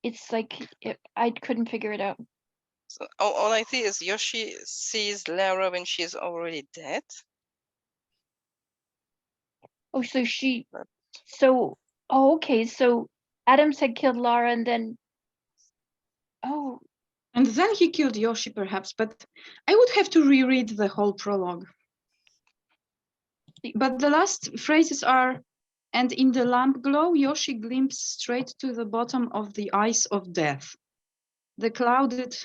it's like I couldn't figure it out. So all I see is Yoshi sees Lara when she's already dead. Oh, okay. So Adams had killed Lara, and then and then he killed Yoshi, perhaps. But I would have to reread the whole prologue. But the last phrases are, and in the lamp glow, Yoshi glimpsed straight to the bottom of the eyes of death. The clouded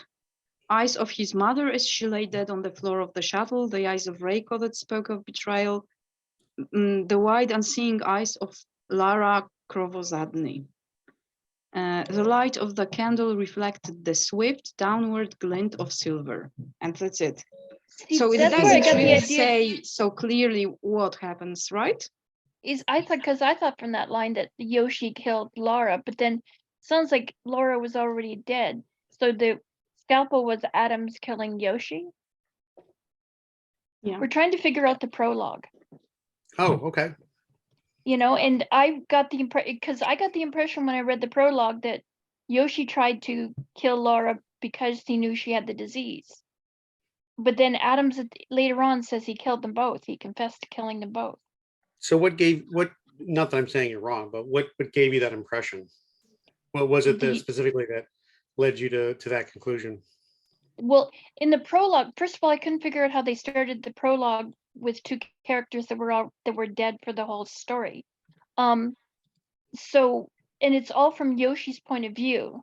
eyes of his mother as she lay dead on the floor of the shuttle, the eyes of Reiko that spoke of betrayal, the wide unseeing eyes of Lara Krovozadny. The light of the candle reflected the swift downward glint of silver. And that's it. So it doesn't really say so clearly what happens, right? I thought from that line that Yoshi killed Lara, but then sounds like Laura was already dead. So the scalpel was Adams killing Yoshi. Yeah. We're trying to figure out the prologue. Oh, okay. And I got the impression when I read the prologue that Yoshi tried to kill Laura because he knew she had the disease. But then Adams later on says he killed them both. He confessed to killing them both. So not that I'm saying you're wrong, but what gave you that impression? What was it specifically that led you to that conclusion? Well, in the prologue, first of all, I couldn't figure out how they started the prologue with two characters that were dead for the whole story. So, and it's all from Yoshi's point of view.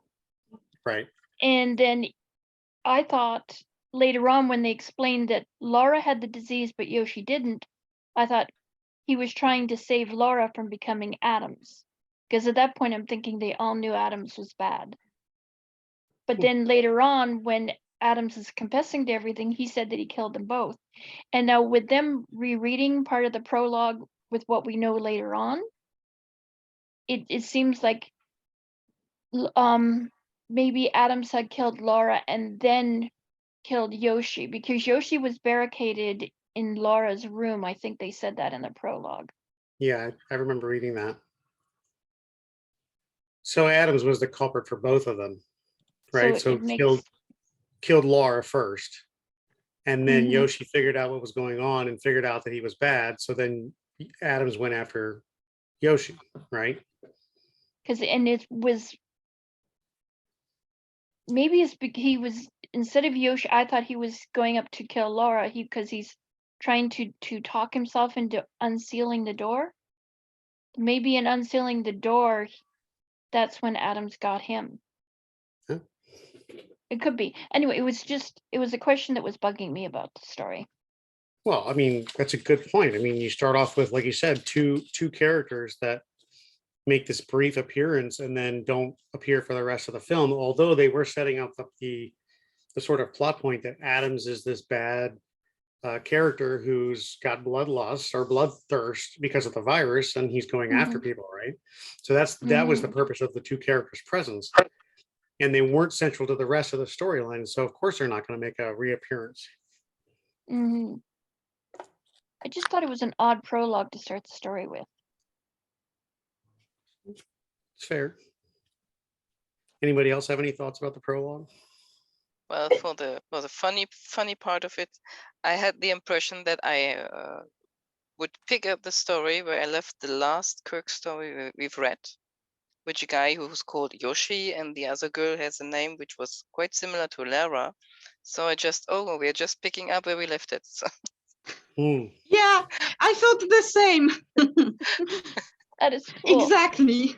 Right. And then I thought later on when they explained that Laura had the disease but Yoshi didn't, I thought he was trying to save Laura from becoming Adams. Because at that point I'm thinking they all knew Adams was bad. But then later on when Adams is confessing to everything, he said that he killed them both. And now with them rereading part of the prologue with what we know later on, it seems like maybe Adams had killed Laura and then killed Yoshi, because Yoshi was barricaded in Laura's room. I think they said that in the prologue. Yeah, I remember reading that. So Adams was the culprit for both of them, right? So killed Laura first, and then Yoshi figured out what was going on and figured out that he was bad. So then Adams went after Yoshi, right? And it was maybe he was, instead of Yoshi, I thought he was going up to kill Laura because he's trying to talk himself into unsealing the door. Maybe in unsealing the door, that's when Adams got him. Huh? It could be. Anyway, it was a question that was bugging me about the story. Well, I mean, that's a good point. I mean, you start off with, like you said, two characters that make this brief appearance and then don't appear for the rest of the film, although they were setting up the sort of plot point that Adams is this bad character who's got bloodlust or bloodthirst because of the virus, and he's going after people, right? So that was the purpose of the two characters' presence, and they weren't central to the rest of the storyline. So of course they're not going to make a reappearance. I just thought it was an odd prologue to start the story with. It's fair. Anybody else have any thoughts about the prologue? Well, for the funny part of it, I had the impression that I would pick up the story where I left the last Kirk story we've read, which a guy who's called Yoshi, and the other girl has a name which was quite similar to Lara. So I just, we're just picking up where we left it. So. Yeah, I thought the same. That is cool. Exactly.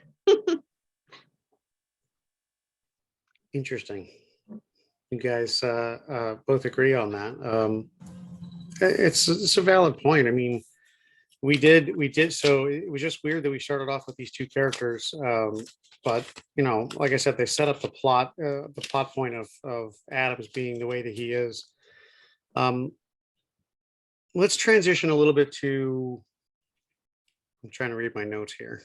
Interesting. You guys both agree on that. It's a valid point. I mean, we did. So it was just weird that we started off with these two characters. But you know, like I said, they set up the plot point of Adams being the way that he is. Let's transition a little bit to. I'm trying to read my notes here.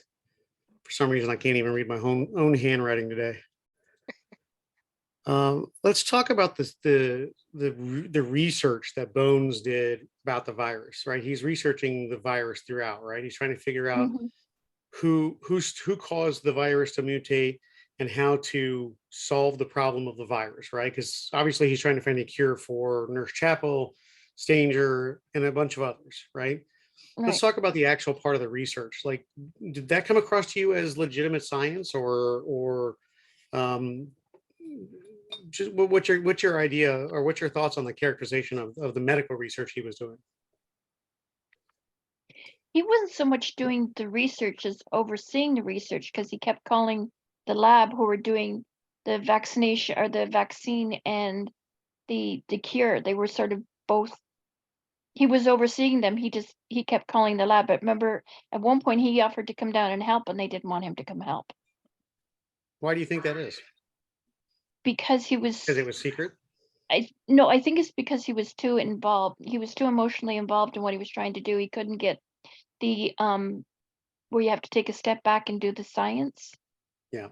For some reason, I can't even read my own handwriting today. Let's talk about the research that Bones did about the virus, right? He's researching the virus throughout, right? He's trying to figure out who caused the virus to mutate and how to solve the problem of the virus, right? Because obviously he's trying to find a cure for Nurse Chapel, Stanger, and a bunch of others, right? Let's talk about the actual part of the research. Like, did that come across to you as legitimate science, or just what's your idea, or what's your thoughts on the characterization of the medical research he was doing? He wasn't so much doing the research as overseeing the research, because he kept calling the lab who were doing the vaccination or the vaccine and the cure. They were sort of both. He was overseeing them. He kept calling the lab. But remember, at one point he offered to come down and help, and they didn't want him to come help. Why do you think that is? Because he was. Because it was secret? I think it's because he was too involved. He was too emotionally involved in what he was trying to do. He couldn't get the where you have to take a step back and do the science. Yeah.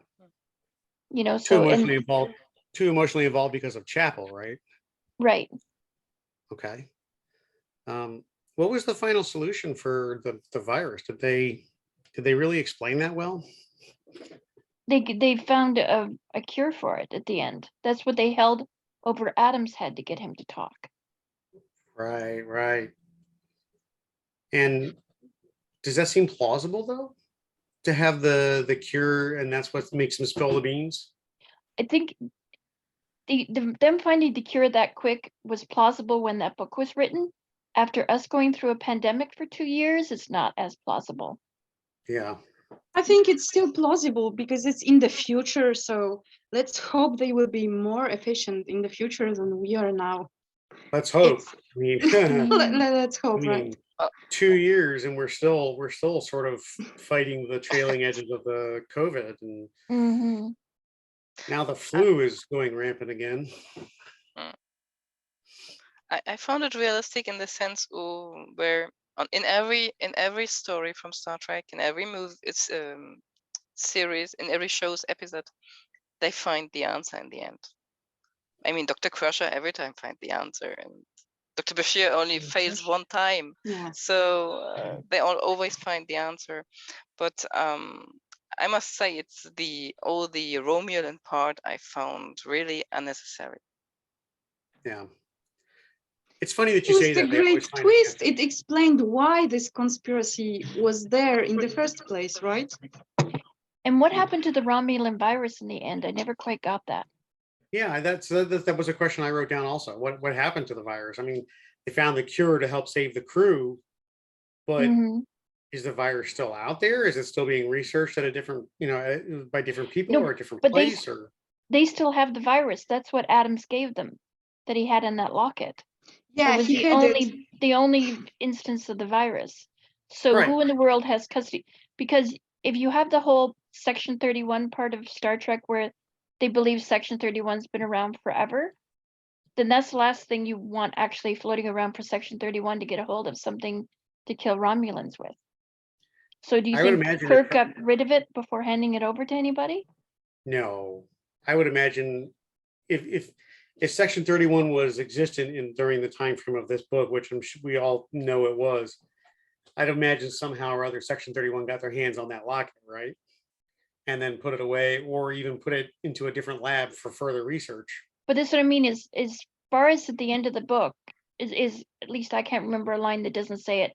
You know, too emotionally involved because of Chapel, right? Right. Okay. What was the final solution for the virus? Did they really explain that well? They found a cure for it at the end. That's what they held over Adam's head to get him to talk. Right. And does that seem plausible though? To have the cure, and that's what makes him spill the beans? I think them finding the cure that quick was plausible when that book was written. After us going through a pandemic for 2 years, it's not as plausible. Yeah. I think it's still plausible because it's in the future. So let's hope they will be more efficient in the future than we are now. Let's hope. I mean, let's hope, right? 2 years and we're still sort of fighting the trailing edges of the COVID, and now the flu is going rampant again. I found it realistic in the sense where in every story from Star Trek, in every movie, it's series, in every show's episode, they find the answer in the end. I mean, Dr. Crusher every time find the answer, and Dr. Bashir only fails one time. Yeah. So they all always find the answer. But I must say, it's all the Romulan part I found really unnecessary. Yeah. It's funny that you say that. It was a great twist. It explained why this conspiracy was there in the first place, right? And what happened to the Romulan virus in the end? I never quite got that. Yeah, that was a question I wrote down also. What happened to the virus? I mean, they found the cure to help save the crew, but Mhm. is the virus still out there? Is it still being researched at a different, by different people No, or a different but place? Or they still have the virus. That's what Adams gave them, that he had in that locket. Yeah, It was he the had it. only instance of the virus. So Right. who in the world has custody? Because if you have the whole Section 31 part of Star Trek where they believe Section 31's been around forever, then that's the last thing you want actually floating around for Section 31 to get a hold of something to kill Romulans with. So do you I would think imagine Kirk got rid of it before handing it over to anybody? no, I would imagine if Section 31 was existent during the time frame of this book, which we all know it was, I'd imagine somehow or other Section 31 got their hands on that locket, right? And then put it away, or even put it into a different lab for further research. But that's what I mean is as far as at the end of the book is at least I can't remember a line that doesn't say it.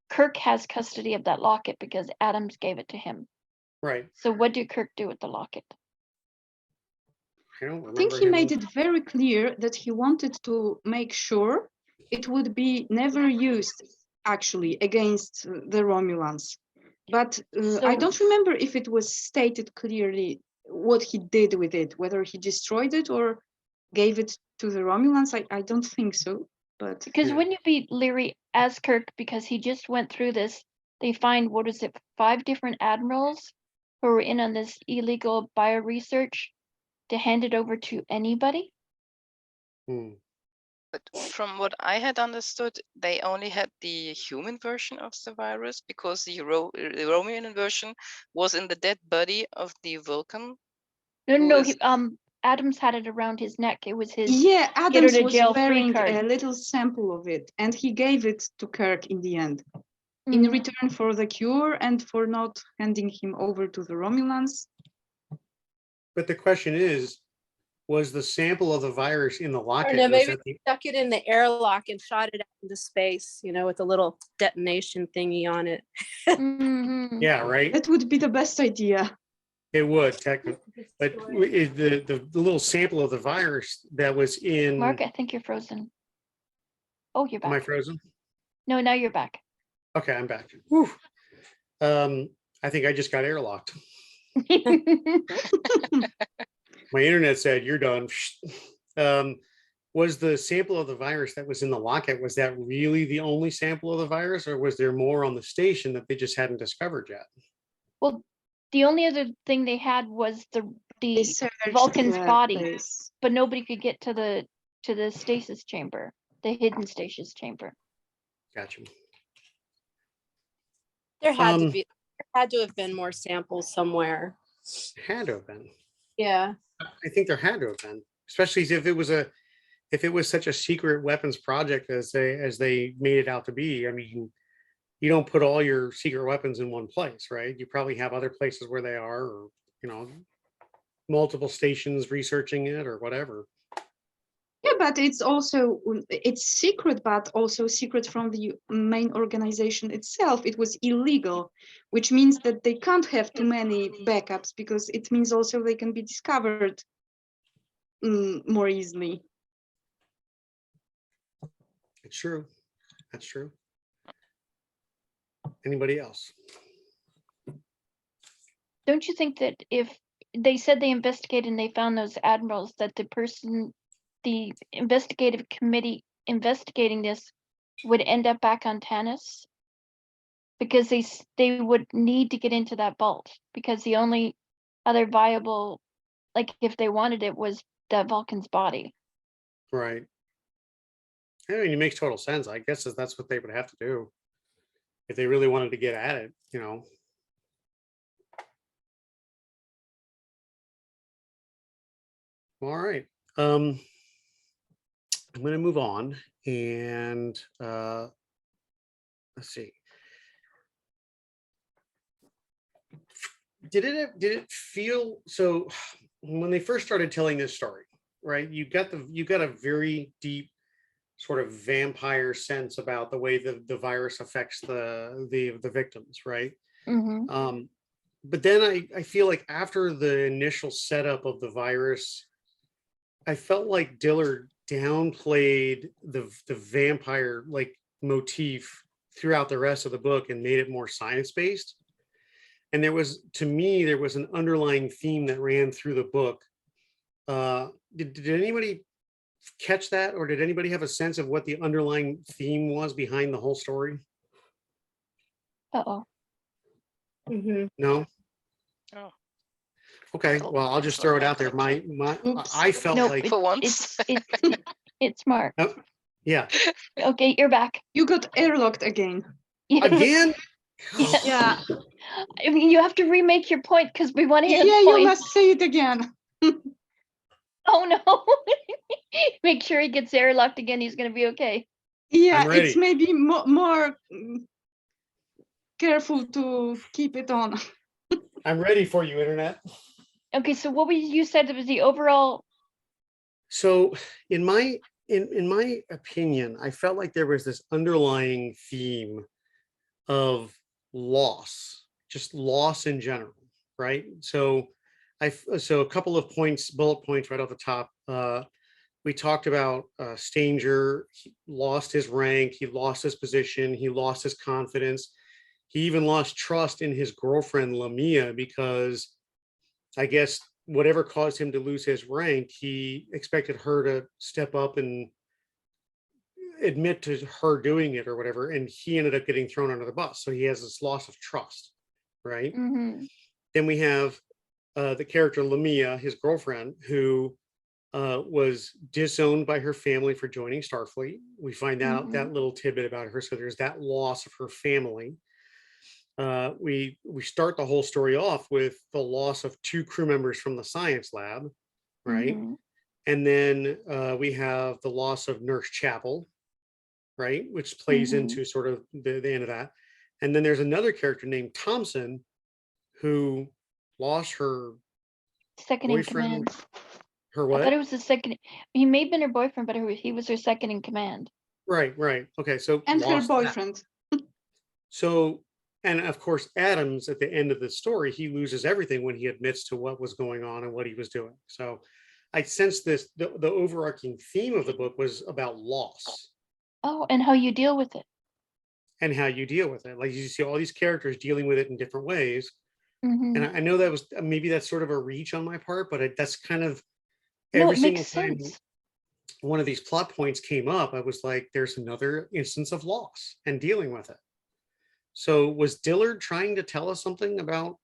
Kirk has custody of that locket because Adams gave it to him. Right. So what did Kirk do with the locket? I don't remember. I think he made it very clear that he wanted to make sure it would be never used actually against the Romulans. But I don't remember if it was stated clearly what he did with it, whether he destroyed it or gave it to the Romulans. I don't think so. But because wouldn't you be leery as Kirk because he just went through this? They find 5 different admirals who were in on this illegal bio research to hand it over to anybody? But from what I had understood, they only had the human version of the virus because the Romulan version was in the dead body of the Vulcan. No, Adams had it around his neck. It was his Adams was jail wearing free card. a little sample of it, and he gave it to Kirk in the end, in return for the cure and for not handing him over to the Romulans. But the question is, was the sample of the virus in the locket? Or no, maybe stuck it in the airlock and shot it out into space, with a little detonation thingy on it. Yeah, right. That would be the best idea. It would technically, but the little sample of the virus that was in. Mark, I think you're frozen. Oh, you're back. Am I frozen? No, now you're back. Okay, I'm back. Whew. I think I just got airlocked. My internet said you're done. Was the sample of the virus that was in the locket, was that really the only sample of the virus, or was there more on the station that they just hadn't discovered yet? Well, the only other thing they had was the Vulcan's body, but nobody could get to the stasis chamber, the hidden stasis chamber. Gotcha. There had to have been more samples somewhere. Had to have been. Yeah. I think there had to have been, especially if it was such a secret weapons project as they made it out to be. I mean, you don't put all your secret weapons in one place, right? You probably have other places where they are, or multiple stations researching it or whatever. Yeah, but it's secret, but also secret from the main organization itself. It was illegal, which means that they can't have too many backups because it means also they can be discovered more easily. It's true. That's true. Anybody else? Don't you think that if they said they investigated and they found those admirals, that the investigative committee investigating this would end up back on Tanis? Because they would need to get into that vault because the only other viable, like if they wanted it, was that Vulcan's body. Right. I mean, it makes total sense. I guess that's what they would have to do if they really wanted to get at it, All right. I'm going to move on and let's see. Did it feel so when they first started telling this story, right? You got a very deep sort of vampire sense about the way the virus affects the victims, right? But then I feel like after the initial setup of the virus, I felt like Dillard downplayed the vampire like motif throughout the rest of the book and made it more science-based. And there was, to me, there was an underlying theme that ran through the book. Did anybody catch that, or did anybody have a sense of what the underlying theme was behind the whole story? Uh-oh. No? Oh. Okay, well, I'll just throw it out there. I felt Nope, like For once. It's Mark. oh, yeah. Okay, you're back. You got airlocked again. Again? Yes. Yeah. I mean, you have to remake your point because we want to hear Yeah, the you point. must say it again. Oh no. Make sure he gets airlocked again. He's going to be okay. Yeah, I'm ready. it's maybe more careful to keep it on. I'm ready for you, Internet. Okay, so what you said was the overall. So in my opinion, I felt like there was this underlying theme of loss, just loss in general, right? So a couple of points, bullet points right off the top. We talked about Stanger. He lost his rank, he lost his position, he lost his confidence. He even lost trust in his girlfriend Lamia, because I guess whatever caused him to lose his rank, he expected her to step up and admit to her doing it or whatever, and he ended up getting thrown under the bus. So he has this loss of trust, right? Mm-hmm. Then we have the character Lamia, his girlfriend, who was disowned by her family for joining Starfleet. We find out that little tidbit about her. So there's that loss of her family. We start the whole story off with the loss of 2 crew members from the science lab, right? And then we have the loss of Nurse Chapel, right? Which plays into sort of the end of that. And then there's another character named Thompson who lost her Second boyfriend. in command. Her I what? thought it was the second. He may have been her boyfriend, but he was her second in command. Right. Okay. So And her lost that. boyfriend. So, and of course, Adams at the end of the story, he loses everything when he admits to what was going on and what he was doing. So I sense this, the overarching theme of the book was about loss. Oh, and how you deal with it. And how you deal with it. Like you see all these characters dealing with it in different ways. And I know that was, maybe that's sort of a reach on my part, but that's kind of every single time one of these plot points came up, I was like, there's another instance of loss and dealing with it. So was Dillard trying to tell us something about,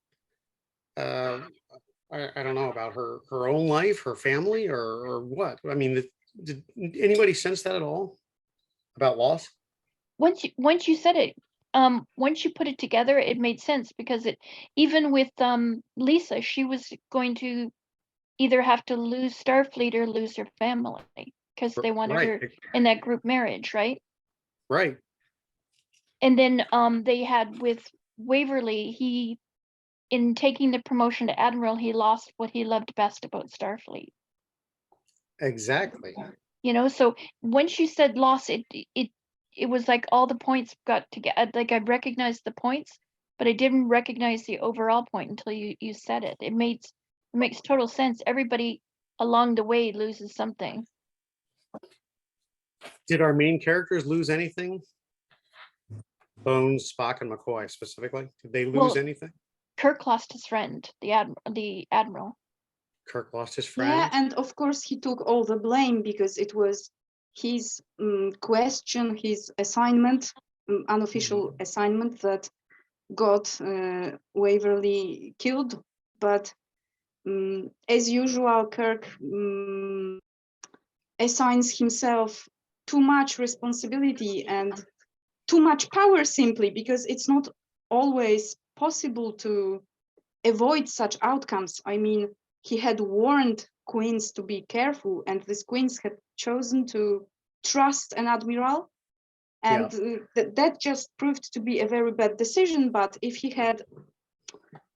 I don't know, about her own life, her family, or what? I mean, did anybody sense that at all about loss? Once you said it, once you put it together, it made sense, because even with Lisa, she was going to either have to lose Starfleet or lose her family, because they wanted her in that group marriage, right? Right. And then they had with Waverly, in taking the promotion to Admiral, he lost what he loved best about Starfleet. Exactly. So once you said loss, it was like all the points got together. Like I recognized the points, but I didn't recognize the overall point until you said it. It makes total sense. Everybody along the way loses something. Did our main characters lose anything? Bones, Spock, and McCoy specifically. Did they lose anything? Kirk lost his friend, the admiral. Kirk lost his friend. Yeah, and of course he took all the blame because it was his question, his assignment, unofficial assignment that got Waverly killed. But as usual, Kirk assigns himself too much responsibility and too much power, simply because it's not always possible to avoid such outcomes. I mean, he had warned queens to be careful, and these queens had chosen to trust an admiral, and that just proved to be a very bad decision. But if he had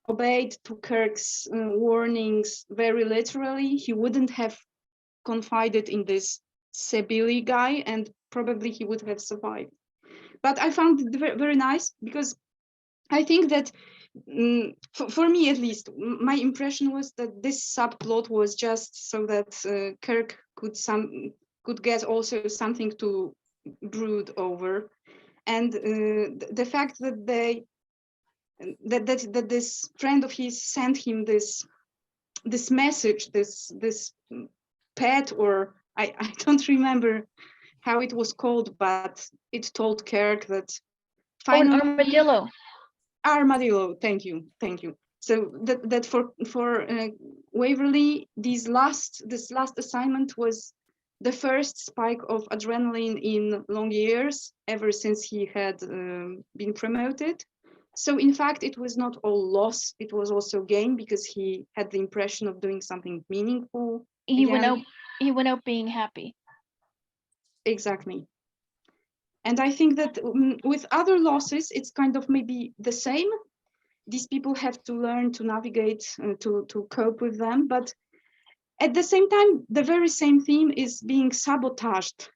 obeyed to Kirk's warnings very literally, he wouldn't have confided in this Sebili guy, and probably he would have survived. But I found it very nice, because I think that for me, at least, my impression was that this subplot was just so that Kirk could get also something to brood over. And the fact that that this friend of his sent him this message, this pet, or I don't remember how it was called, but it told Kirk that finally, an armadillo. Armadillo, thank you. So that for Waverly, this last assignment was the first spike of adrenaline in long years, ever since he had been promoted. So in fact, it was not all loss; it was also gain, because he had the impression of doing something meaningful. He went out being happy. Exactly. And I think that with other losses, it's kind of maybe the same. These people have to learn to navigate, to cope with them. But at the same time, the very same theme is being sabotaged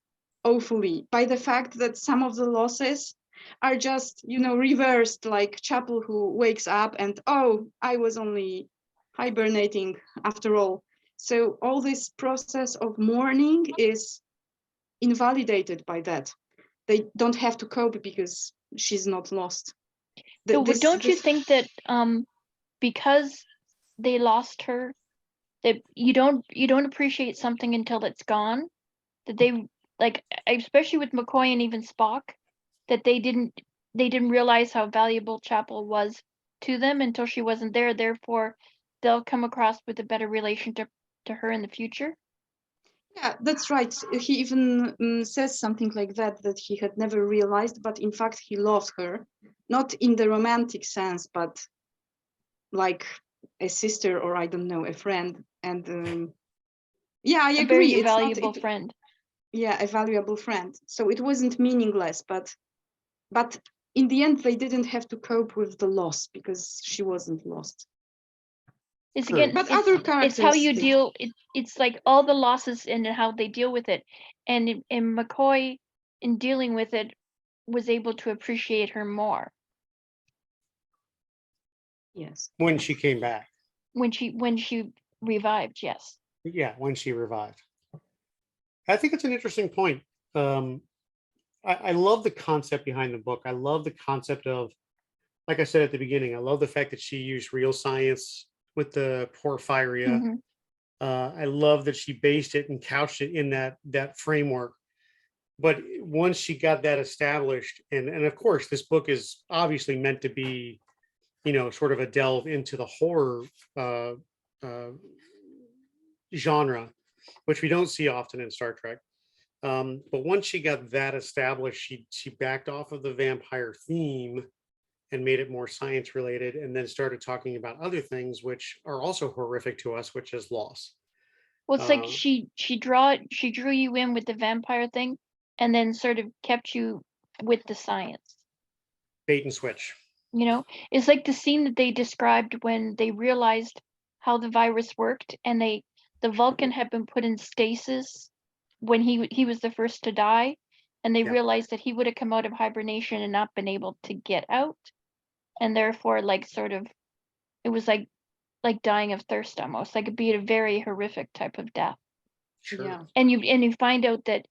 awfully by the fact that some of the losses are just, reversed, like Chapel, who wakes up and, oh, I was only hibernating after all. So all this process of mourning is invalidated by that. They don't have to cope because she's not lost. But don't you think that because they lost her, that you don't appreciate something until it's gone? That they, like, especially with McCoy and even Spock, that they didn't realize how valuable Chapel was to them until she wasn't there. Therefore, they'll come across with a better relationship to her in the future. Yeah, that's right. He even says something like that he had never realized, but in fact he loved her, not in the romantic sense, but like a sister, or I don't know, a friend. And yeah, I agree. It's a valuable friend. Yeah, a valuable friend. So it wasn't meaningless, but in the end, they didn't have to cope with the loss because she wasn't lost. It's again, but other characters, it's how you deal. It's like all the losses and how they deal with it, and McCoy, in dealing with it, was able to appreciate her more. Yes. When she came back. When she revived, yes. Yeah, when she revived. I think it's an interesting point. I love the concept behind the book. I love the concept of, like I said at the beginning, I love the fact that she used real science with the porphyria. Mm-hmm. I love that she based it and couched it in that framework. But once she got that established, and of course, this book is obviously meant to be, sort of a delve into the horror genre, which we don't see often in Star Trek. But once she got that established, she backed off of the vampire theme and made it more science related, and then started talking about other things which are also horrific to us, which is loss. Well, it's like she drew you in with the vampire thing, and then sort of kept you with the science. Bait and switch. It's like the scene that they described when they realized how the virus worked, and the Vulcan had been put in stasis when he was the first to die, and they realized that he would have come out of hibernation and not been able to get out, and therefore, like, sort of, it was like dying of thirst almost. Like, it'd be a very horrific type of death. Sure. Yeah. And you find out that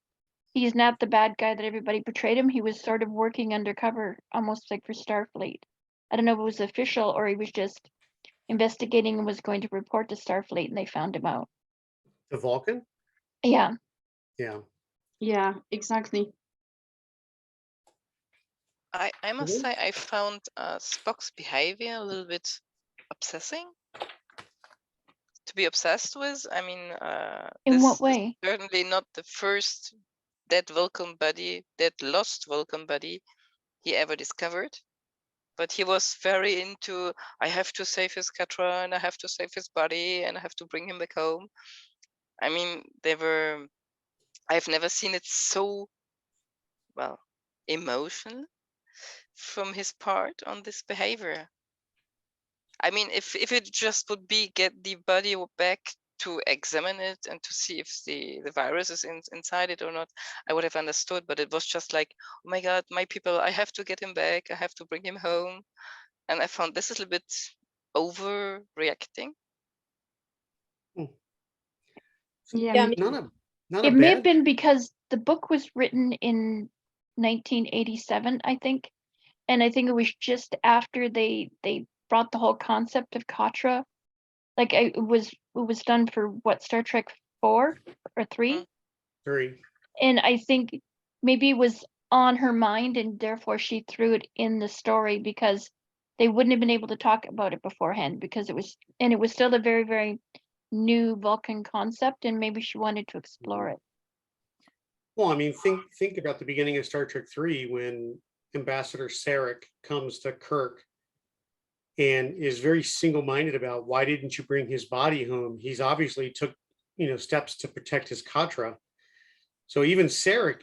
he's not the bad guy that everybody portrayed him. He was sort of working undercover, almost like for Starfleet. I don't know if it was official or he was just investigating and was going to report to Starfleet, and they found him out. The Vulcan? Yeah. Yeah. Yeah, exactly. I must say I found Spock's behavior a little bit obsessing. To be obsessed with. I mean, in what way? Certainly not the first dead lost Vulcan body he ever discovered. But he was very into, I have to save his Catra, and I have to save his body, and I have to bring him back home. I mean, I've never seen it so, emotional from his part on this behavior. I mean, if it just would be get the body back to examine it and to see if the virus is inside it or not, I would have understood. But it was just like, oh my God, my people, I have to get him back. I have to bring him home. And I found this a little bit overreacting. Yeah, none Not It a may have bad. been because the book was written in 1987, I think. And I think it was just after they brought the whole concept of Katra. Like it was done for what, Star Trek 4 or 3? 3. And I think maybe it was on her mind and therefore she threw it in the story because they wouldn't have been able to talk about it beforehand because it was still a very, very new Vulcan concept and maybe she wanted to explore it. Well, I mean, think about the beginning of Star Trek 3 when Ambassador Sarek comes to Kirk and is very single-minded about why didn't you bring his body home? He's obviously took, steps to protect his Katra. So even Sarek,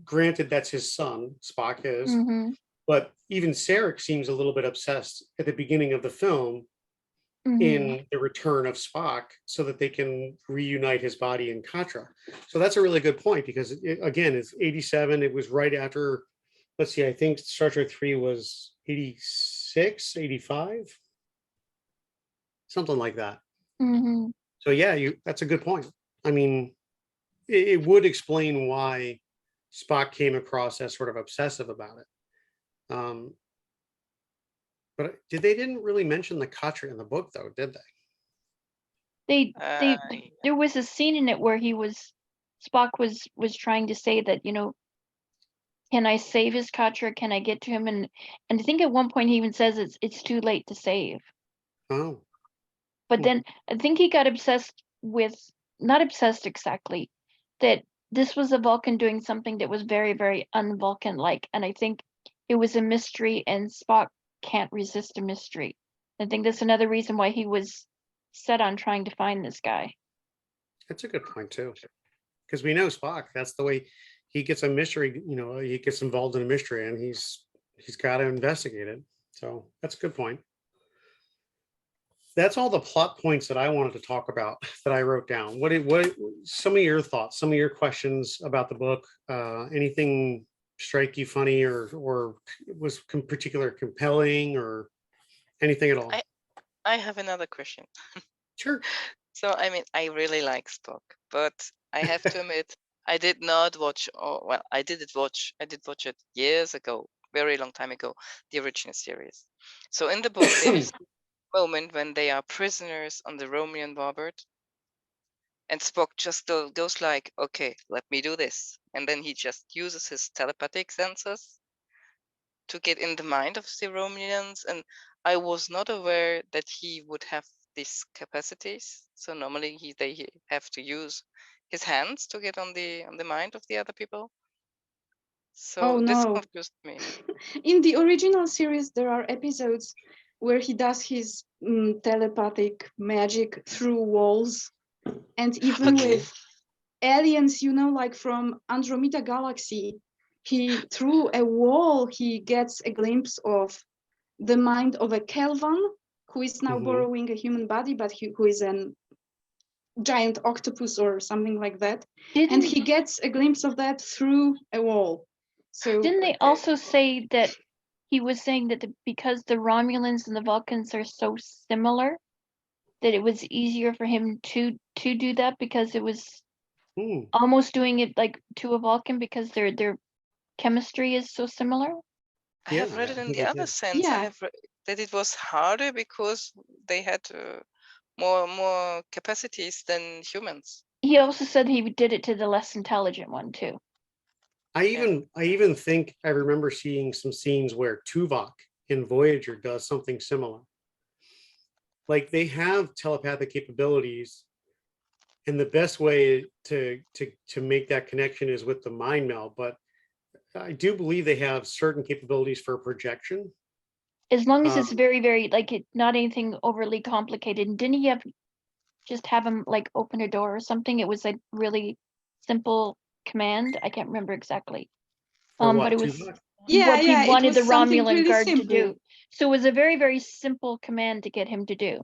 granted that's his son, Spock is, but even Sarek seems a little bit obsessed at the beginning of the film in the return of Spock so that they can reunite his body in Katra. So that's a really good point because again, it's 87. It was right after, let's see, I think Star Trek 3 was 86, 85, something like that. So yeah, that's a good point. I mean, it would explain why Spock came across as sort of obsessive about it. But they didn't really mention the Katra in the book, though, did they? There was a scene in it where Spock was trying to say that, can I save his Katra? Can I get to him? And I think at one point he even says it's too late to save. Oh. But then I think he got obsessed with, not obsessed exactly, that this was a Vulcan doing something that was very, very un-Vulcan-like. And I think it was a mystery and Spock can't resist a mystery. I think that's another reason why he was set on trying to find this guy. That's a good point too. Because we know Spock, that's the way he gets a mystery, he gets involved in a mystery and he's got to investigate it. So that's a good point. That's all the plot points that I wanted to talk about that I wrote down. What some of your thoughts, some of your questions about the book, anything strike you funny or was particular compelling or anything at all? I have another question. Sure. So, I mean, I really like Spock, but I have to admit, I did not watch, I did watch it years ago, very long time ago, the original series. So in the book, there's a moment when they are prisoners on the Romulan warbird, and Spock just goes like, okay, let me do this. And then he just uses his telepathic sensors to get in the mind of the Romulans. And I was not aware that he would have these capacities. So normally they have to use his hands to get on the mind of the other people. So this confused me. In the original series, there are episodes where he does his telepathic magic through walls, and even with aliens, like from Andromeda Galaxy, through a wall he gets a glimpse of the mind of a Kelvan who is now borrowing a human body, but who is a giant octopus or something like that. And he gets a glimpse of that through a wall. So didn't they also say that he was saying that because the Romulans and the Vulcans are so similar, that it was easier for him to do that because it was almost doing it like to a Vulcan because their chemistry is so similar? I have read it in the other sense. I have read that it was harder because they had more capacities than humans. He also said he did it to the less intelligent one too. I even think I remember seeing some scenes where Tuvok in Voyager does something similar. Like they have telepathic capabilities, and the best way to make that connection is with the mind meld. But I do believe they have certain capabilities for projection. As long as it's very, very not anything overly complicated. And didn't he just have him like open a door or something? It was a really simple command. I can't remember exactly. But it was what he wanted the Romulan guard to do. So it was a very, very simple command to get him to do.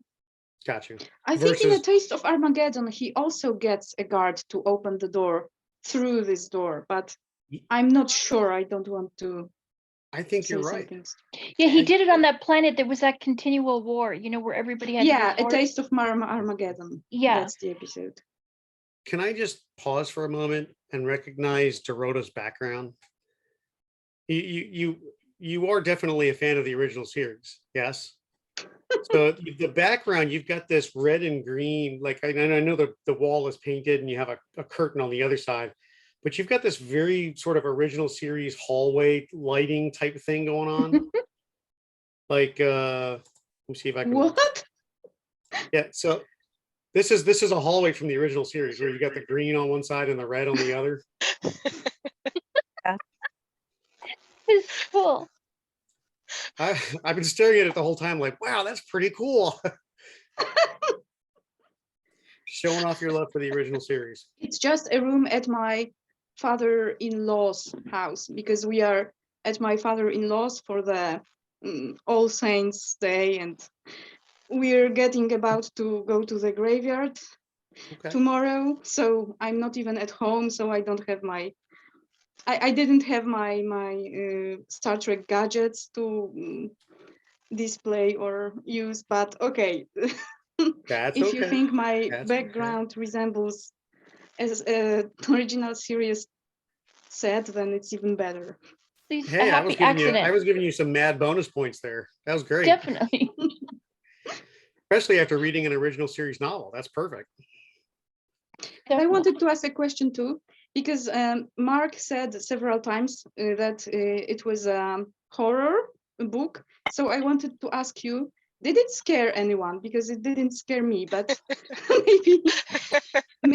Gotcha. I think in A Taste of Armageddon, he also gets a guard to open the door through this door, but I'm not sure. I don't want to. I think you're right. Yeah, he did it on that planet. There was that continual war, where everybody had. A Taste of Armageddon. Yeah, that's the episode. can I just pause for a moment and recognize Dorota's background? You are definitely a fan of the original series, yes? So the background, you've got this red and green, like I know the wall is painted and you have a curtain on the other side, but you've got this very sort of original series hallway lighting type thing going on. Like, let me see if I can. What? Yeah, so this is a hallway from the original series where you got the green on one side and the red on the other. It's cool. I've been staring at it the whole time, like, wow, that's pretty cool. Showing off your love for the original series. It's just a room at my father-in-law's house because we are at my father-in-law's for the All Saints Day, and we're getting about to go to the graveyard tomorrow. So I'm not even at home, so I don't have my. I didn't have my Star Trek gadgets to display or use, but okay. That's if okay. you think my That's background resembles as original series set, then it's even better. Hey, I was giving you some mad bonus points there. That was great. Definitely. Especially after reading an original series novel. That's perfect. I wanted to ask a question too, because Mark said several times that it was a horror book. So I wanted to ask you, did it scare anyone? Because it didn't scare me, but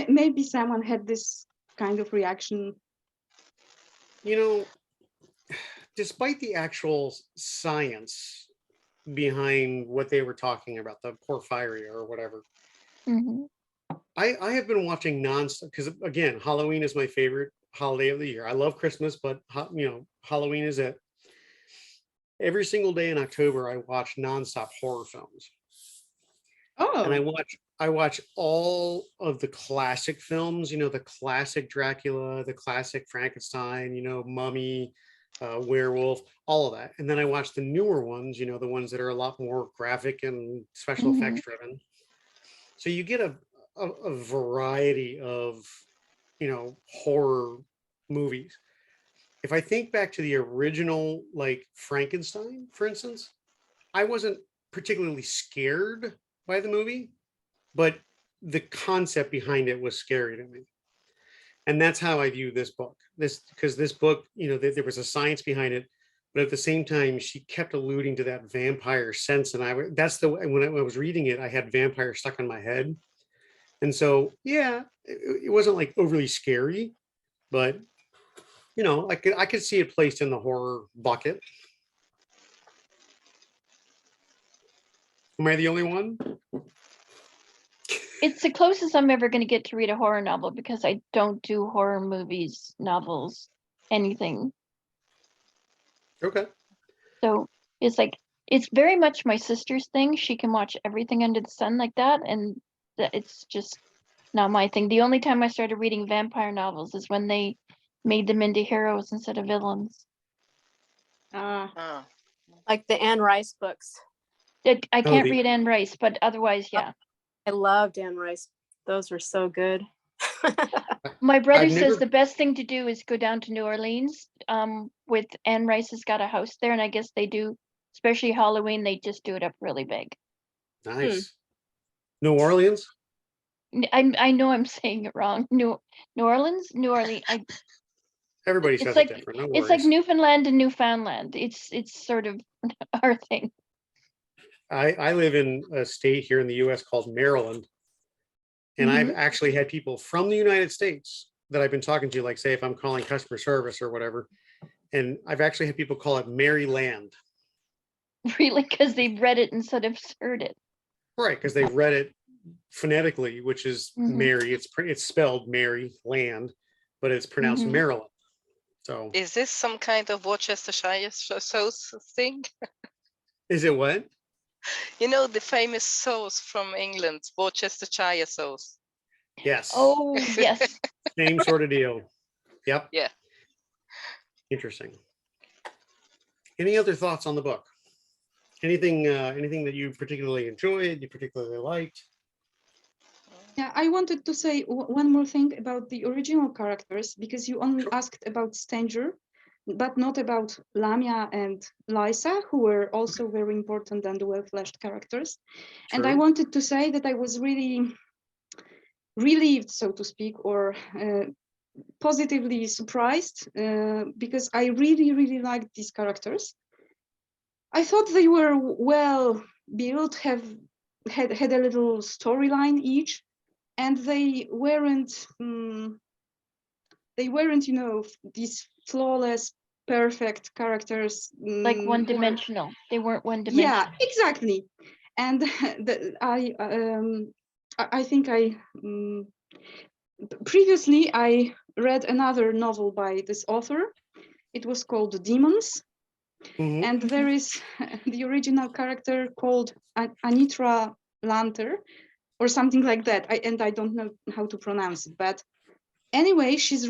maybe someone had this kind of reaction. You know, despite the actual science behind what they were talking about, the porphyria or whatever, I have been watching nonstop because, again, Halloween is my favorite holiday of the year. I love Christmas, but Halloween is it. Every single day in October, I watch nonstop horror films. Oh. And I watch all of the classic films, the classic Dracula, the classic Frankenstein, Mummy, Werewolf, all of that. And then I watch the newer ones, the ones that are a lot more graphic and special effects driven. So you get a variety of, horror movies. If I think back to the original, like Frankenstein, for instance, I wasn't particularly scared by the movie, but the concept behind it was scary to me. And that's how I view this book. Because this book, there was a science behind it, but at the same time, she kept alluding to that vampire sense. And when I was reading it, I had vampire stuck in my head. And so, yeah, it wasn't like overly scary, but I could see it placed in the horror bucket. Am I the only one? It's the closest I'm ever going to get to read a horror novel because I don't do horror movies, novels, anything. Okay. So it's very much my sister's thing. She can watch everything under the sun like that, and it's just not my thing. The only time I started reading vampire novels is when they made them into heroes instead of villains. Like the Anne Rice books. I can't read Anne Rice, but otherwise, yeah. I loved Anne Rice. Those were so good. My brother says the best thing to do is go down to New Orleans. With Anne Rice has got a house there, and I guess they do, especially Halloween, they just do it up really big. Nice. New Orleans? I know I'm saying it wrong. New Orleans? New Orleans. Everybody says it different. No worries. It's like Newfoundland and Newfoundland. It's sort of our thing. I live in a state here in the US called Maryland. And I've actually had people from the United States that I've been talking to, like, say, if I'm calling customer service or whatever, and I've actually had people call it Maryland. Really? Because they read it instead of heard it. Right, because they read it phonetically, which is Mary. It's spelled Mary Land, but it's pronounced Maryland. So is this some kind of Worcestershire sauce thing? Is it what? The famous sauce from England, Worcestershire sauce. Yes. Oh, yes. Same sort of deal. Yep. Yeah. Interesting. Any other thoughts on the book? Anything that you particularly enjoyed, you particularly liked? Yeah, I wanted to say one more thing about the original characters, because you only asked about Stanger, but not about Lamia and Lysa, who were also very important and well-fleshed characters. And I wanted to say that I was really relieved, so to speak, or positively surprised, because I really liked these characters. I thought they were well built, had a little storyline each, and they weren't, you know, these flawless, perfect characters. Like one-dimensional. They weren't one-dimensional. Yeah, exactly. And I think previously I read another novel by this author. It was called Demons. And there is the original character called Anitra Lanter, or something like that. I don't know how to pronounce it, but anyway, she's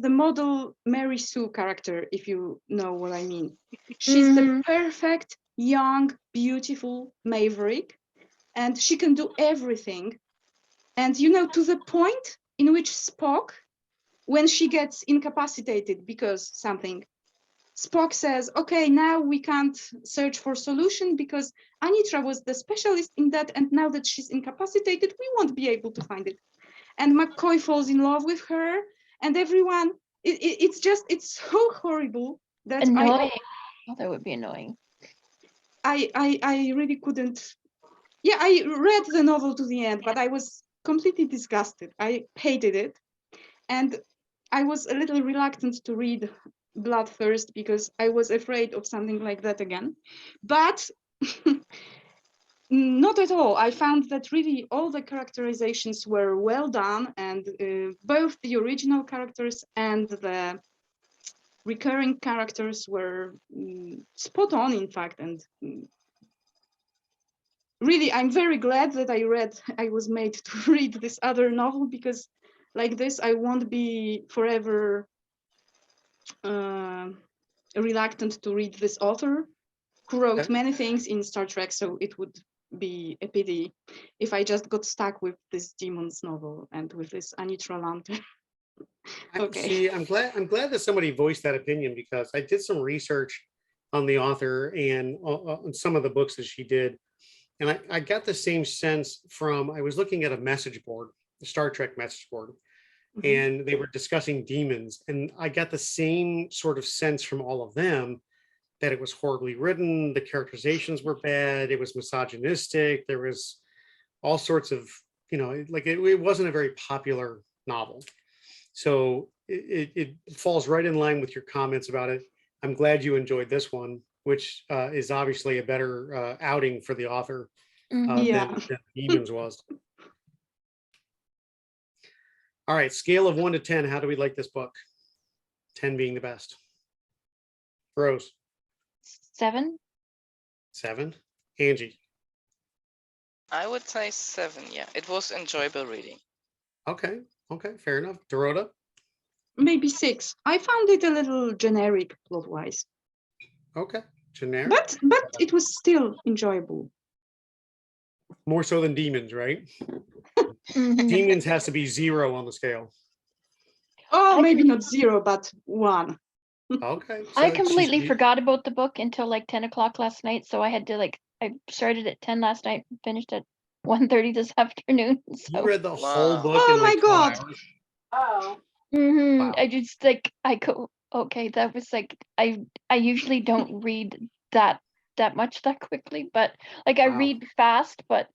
the model Mary Sue character, if you know what I mean. She's the perfect, young, beautiful maverick, and she can do everything. And, you know, to the point in which Spock, when she gets incapacitated because something, Spock says, okay, now we can't search for solution because Anitra was the specialist in that, and now that she's incapacitated, we won't be able to find it. And McCoy falls in love with her, and everyone, it's so horrible that annoying. Oh, that would be annoying. I really couldn't. Yeah, I read the novel to the end, but I was completely disgusted. I hated it. And I was a little reluctant to read Bloodthirst because I was afraid of something like that again. But not at all. I found that really all the characterizations were well done, and both the original characters and the recurring characters were spot on, in fact. And really, I'm very glad that I was made to read this other novel, because like this, I won't be forever reluctant to read this author who wrote many things in Star Trek, so it would be a pity if I just got stuck with this Demons novel and with this Anitra Lanter. Okay. See, I'm glad that somebody voiced that opinion, because I did some research on the author and on some of the books that she did, and I got the same sense from, I was looking at a message board, the Star Trek message board, and they were discussing demons, and I got the same sort of sense from all of them that it was horribly written, the characterizations were bad, it was misogynistic, there was all sorts of, you know, like it wasn't a very popular novel. So it falls right in line with your comments about it. I'm glad you enjoyed this one, which is obviously a better outing for the author than Demons was. All right, scale of 1 to 10, how do we like this book? 10 being the best. Rose. 7. 7. Angie. I would say 7. Yeah, it was enjoyable reading. Okay, fair enough. Dorota. Maybe 6. I found it a little generic plot-wise. Okay, generic. But it was still enjoyable. More so than Demons, right? Demons has to be 0 on the scale. Oh, maybe not 0, but 1. Okay. So I completely forgot about the book until like 10 o'clock last night. So I had to I started at 10 last night and finished at 1:30 this afternoon. So. You read the whole book in like 12 hours? Oh. Wow. I just I go, okay, that was I usually don't read that much that quickly, but I read fast, but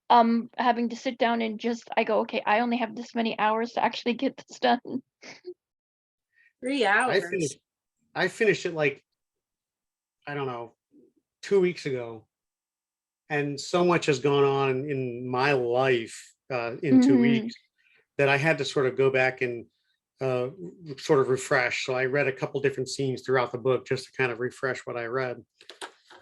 having to sit down and I go, okay, I only have this many hours to actually get this done. 3 hours. I finished it I don't know, 2 weeks ago, and so much has gone on in my life in 2 weeks that I had to sort of go back and sort of refresh. So I read a couple different scenes throughout the book just to kind of refresh what I read.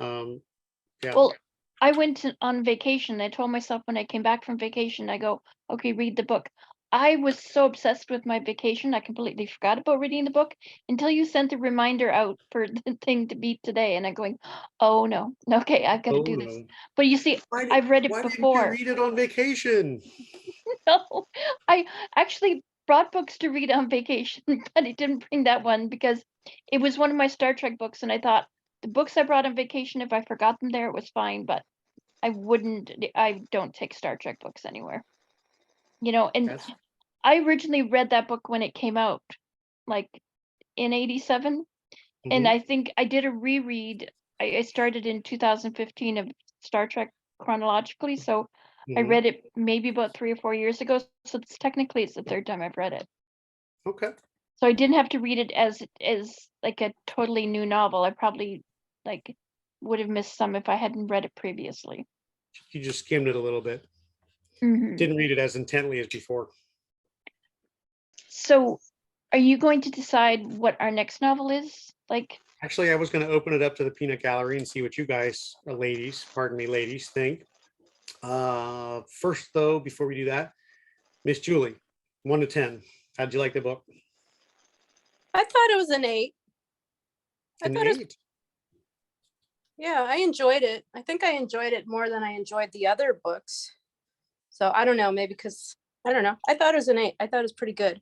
Yeah. Well, I went on vacation. I told myself when I came back from vacation, I go, okay, read the book. I was so obsessed with my vacation, I completely forgot about reading the book until you sent a reminder out for the thing to be today, and I'm going, oh no, okay, I've got to Oh, do this. no. But you see, I've read it Why didn't you before. read it on vacation? No, I actually brought books to read on vacation, but I didn't bring that one because it was one of my Star Trek books, and I thought the books I brought on vacation, if I forgot them there, it was fine, but I don't take Star Trek books anywhere. You know, and That's I originally read that book when it came out, like in 87. And Mhm. I think I did a reread. I started in 2015 of Star Trek chronologically. So I Mhm. read it maybe about 3 or 4 years ago. So it's the third time I've read it. Okay. So I didn't have to read it as like a totally new novel. I probably like would have missed some if I hadn't read it previously. You just skimmed it a little bit. Mhm. Didn't read it as intently as before. So are you going to decide what our next novel is? Like, Actually, I was going to open it up to the peanut gallery and see what you guys, ladies, think. First, though, before we do that, Miss Julie, 1 to 10. How'd you like the book? I thought it was an 8. I An thought it was, 8. yeah, I enjoyed it. I think I enjoyed it more than I enjoyed the other books. So I don't know, maybe because I don't know. I thought it was an 8. I thought it was pretty good.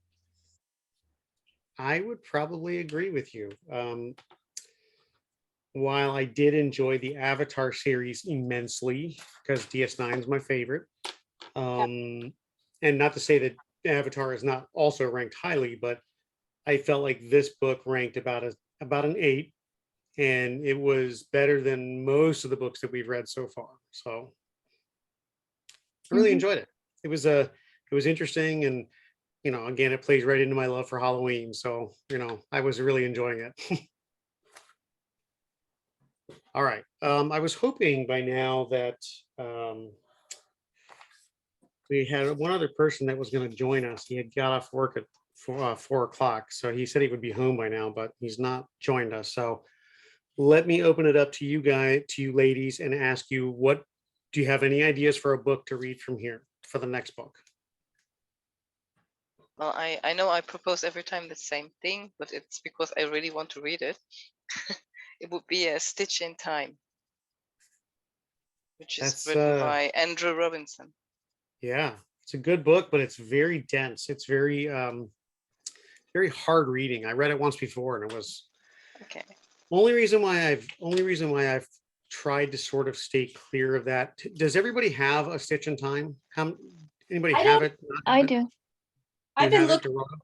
I would probably agree with you. While I did enjoy the Avatar series immensely, because DS9 is my favorite, and not to say that Avatar is not also ranked highly, but I felt like this book ranked about an 8, and it was better than most of the books that we've read so far. So I really enjoyed it. It was interesting, and again, it plays right into my love for Halloween. So I was really enjoying it. All right. I was hoping by now that we had one other person that was going to join us. He had got off work at 4 o'clock. So he said he would be home by now, but he's not joined us. So let me open it up to you ladies, and ask you, do you have any ideas for a book to read from here for the next book? Well, I know I propose every time the same thing, but it's because I really want to read it. It would be A Stitch in Time, which is written by Andrew Robinson. Yeah, it's a good book, but it's very dense. It's very very hard reading. I read it once before, and it was okay. Only reason why I've tried to sort of stay clear of that. Does everybody have A Stitch in Time? Anybody I have don't- it? I do. I've been have it, looking Dorado?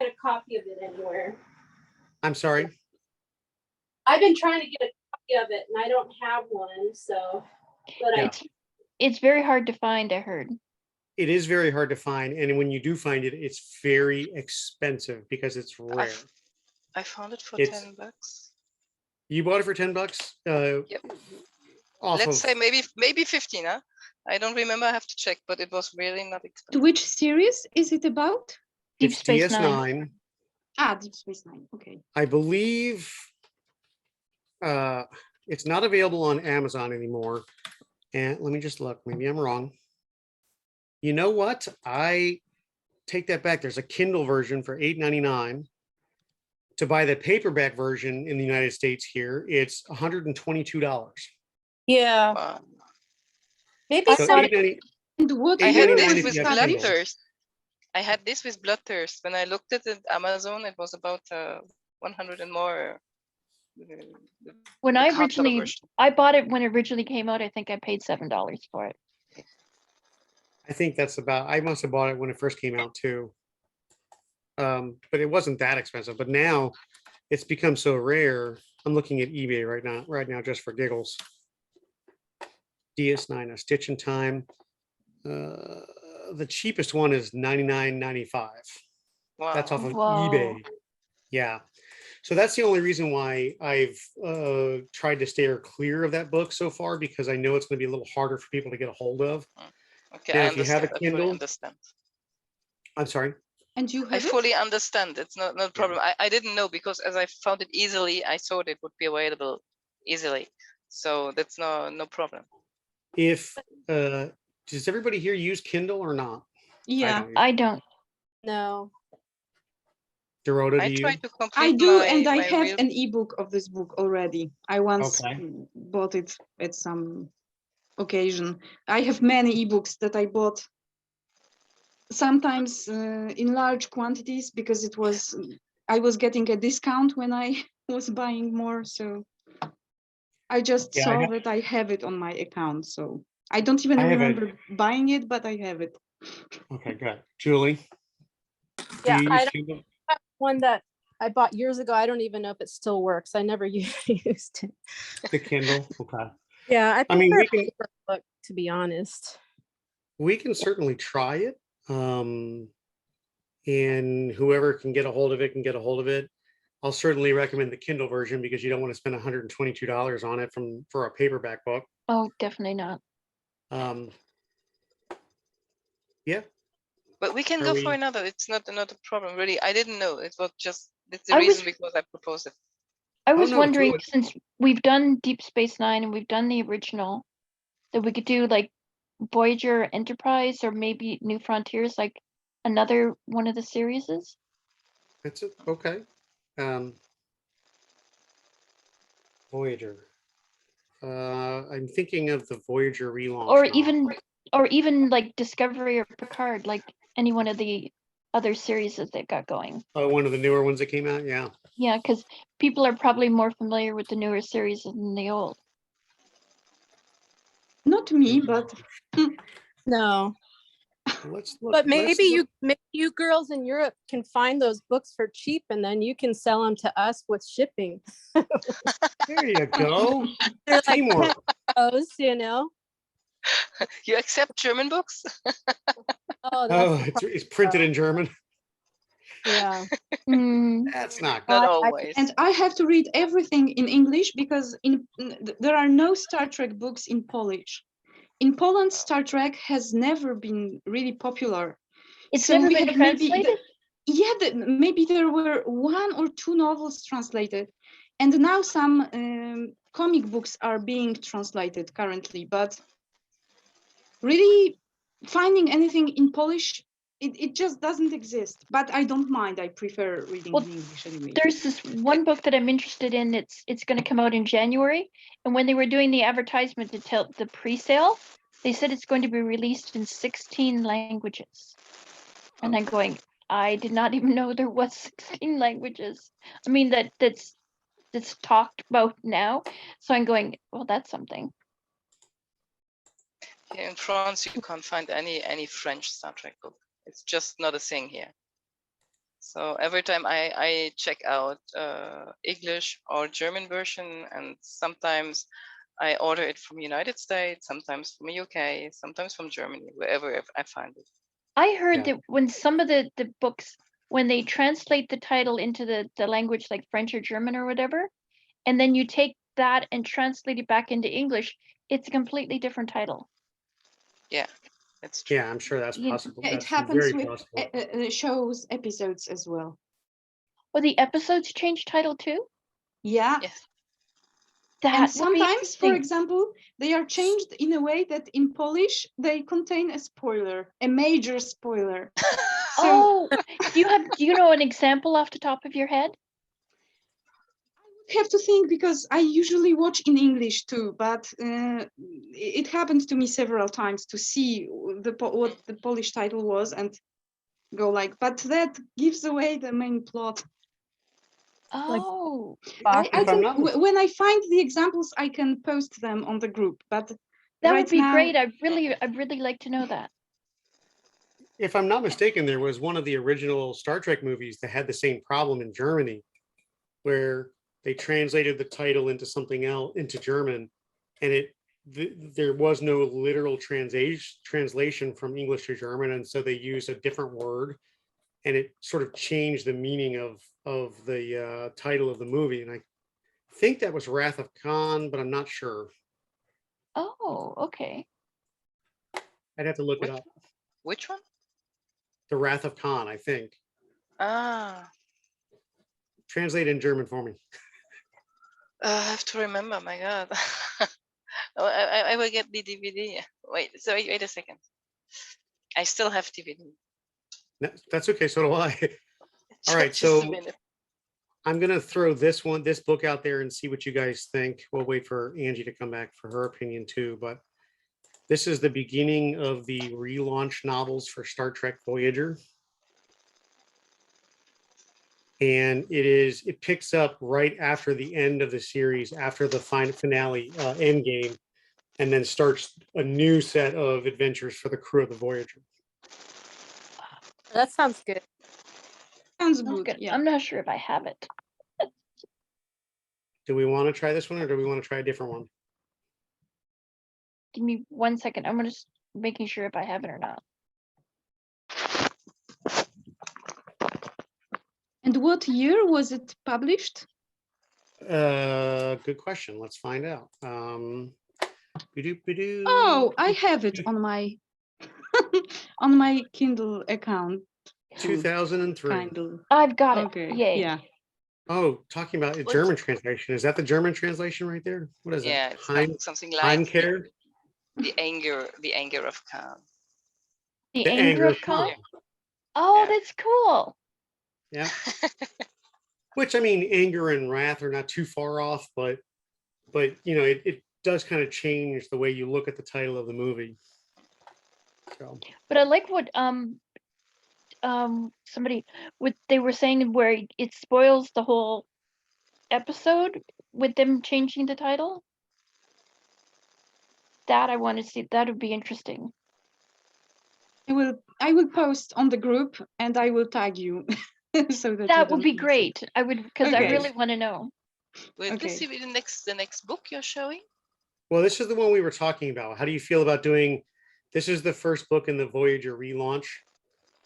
at a copy of it anywhere. I'm sorry. I've been trying to get a copy of it and I don't have one. So, but Yeah. It's very hard to find, I heard. It is very hard to find, and when you do find it, it's very expensive because it's rare. I found it for $10. You bought it for $10? Yep. Let's say maybe 15, huh? I don't remember, I have to check, but it was really not expensive. Which series is it about? Deep It's Space DS9. Deep Space Nine. Okay. I believe it's not available on Amazon anymore. And let me just look. Maybe I'm wrong. You know what? I take that back. There's a Kindle version for $8.99. To buy the paperback version in the United States here, it's $122. yeah. Wow. Maybe So some. I had this if with you have Kindle. Bloodthirst. I had this with Bloodthirst. When I looked at it Amazon, it was about 100 and more. When I bought it when it originally came out, I think I paid $7 for it. I think I must have bought it when it first came out too. But it wasn't that expensive. But now it's become so rare. I'm looking at eBay right now, just for giggles. DS9, A Stitch in Time. The cheapest one is $99.95. Wow. That's off of eBay. Yeah. So that's the only reason why I've tried to steer clear of that book so far, because I know it's going to be a little harder for people to get a hold of. Okay, now, I if you have a understand. Kindle, I fully understand. I'm sorry. And you have I fully understand. It's not a problem. I didn't know, because as I found it easily, I thought it would be available easily. So that's no problem. If does everybody here use Kindle or not? Yeah, I don't. No. Dorota, do I you? tried to complete I do, my, and I my have real. an ebook of this book already. I once Okay. bought it at some occasion. I have many ebooks that I bought, sometimes in large quantities, because I was getting a discount when I was buying more. So I just Yeah, saw that I have it on my account. So I don't even I have remember buying it, but I have it. Okay, good. Julie, do Yeah, you I use don't Kindle? have one that I bought years ago. I don't even know if it still works. I never used it. The Kindle? Okay. Yeah, I I mean, prefer we a can paper book, to be honest. certainly try it. And whoever can get a hold of it can get a hold of it. I'll certainly recommend the Kindle version because you don't want to spend $122 on it for a paperback book. Oh, definitely not. Yeah. But we can Are go we? for another. It's not a problem, really. I didn't know. It was just, it's the I reason was because I proposed it. I Oh was no, wondering, do it. since we've done Deep Space Nine and we've done the original, that we could do like Voyager Enterprise or maybe New Frontiers, like another one of the series. That's it. Okay. Voyager. I'm thinking of the Voyager relaunch Or now. even like Discovery or Picard, like any one of the other series that they've got going. Oh, one of the newer ones that came out. Yeah. Yeah, because people are probably more familiar with the newer series than the old. Not me, but No. Let's look. But maybe you girls in Europe can find those books for cheap, and then you can sell them to us with shipping. There you go. They're like Teamwork. those, you know. You accept German books? Oh, Oh, that's it's printed in German. yeah. That's not Not good. always. and I have to read everything in English because there are no Star Trek books in Polish. In Poland, Star Trek has never been really popular. It's So never we been have maybe translated? maybe there were 1 or 2 novels translated, and now some comic books are being translated currently, but really finding anything in Polish, it just doesn't exist. But I don't mind. I prefer reading in English anyway. There's this one book that I'm interested in. It's going to come out in January, and when they were doing the advertisement to tell the pre-sale, they said it's going to be released in 16 languages. And I'm going, I did not even know there was 16 languages. I mean that's talked about now. So I'm going, well, that's something. Here in France, you can't find any French Star Trek book. It's just not a thing here. So every time I check out English or German version, and sometimes I order it from United States, sometimes from UK, sometimes from Germany, wherever I find it. I heard that when some of the books, when they translate the title into the language like French or German or whatever, and then you take that and translate it back into English, it's a completely different title. Yeah, that's true. Yeah, I'm sure that's possible. It That's happens very with possible. shows, episodes as well. Well, the episodes change title too? Yeah. Yes. And sometimes, for example, they are changed in a way that in Polish they contain a spoiler, a major spoiler. So, do you know an example off the top of your head? I have to think because I usually watch in English too, but it happened to me several times to see what the Polish title was and go like, but that gives away the main plot. Oh, I can, when I find the examples, I can post them on the group, but that right would be now, great. I'd really like to know that. If I'm not mistaken, there was one of the original Star Trek movies that had the same problem in Germany, where they translated the title into something else, into German, and there was no literal translation from English to German, and so they used a different word, and it sort of changed the meaning of the title of the movie. And I think that was Wrath of Khan, but I'm not sure. Oh, okay. I'd have to look it up. Which one? The Wrath of Khan, I think. Ah. Translate in German for me. I have to remember. My God. I will get the DVD. Wait a second. I still have DVD. That's okay. So do I. All right. So I'm going to throw this book out there and see what you guys think. We'll wait for Angie to come back for her opinion too. But this is the beginning of the relaunch novels for Star Trek Voyager. And it picks up right after the end of the series, after the finale Endgame, and then starts a new set of adventures for the crew of the Voyager. That sounds good. Sounds good. Yeah. I'm not sure if I have it. Do we want to try this one or do we want to try a different one? Give me 1 second. I'm just making sure if I have it or not. And what year was it published? Good question. Let's find out. Oh, I have it on my on my Kindle account. 2003. Kindle. I've got it. Okay. Yay. Yeah. Oh, talking about a German translation. Is that the German translation right there? What is Yeah, that? it's something like Heimkehr? the anger of Khan. The anger of Khan? Oh, Yeah. that's cool. Yeah. Which, I mean, anger and wrath are not too far off, but you know, it does kind of change the way you look at the title of the movie. So. But I like what they were saying where it spoils the whole episode with them changing the title. That I want to see. That would be interesting. I will post on the group and I will tag you. So that would be great. I would, because I really want to know. Will this be the next book you're showing? Well, this is the one we were talking about. How do you feel about doing? This is the first book in the Voyager relaunch.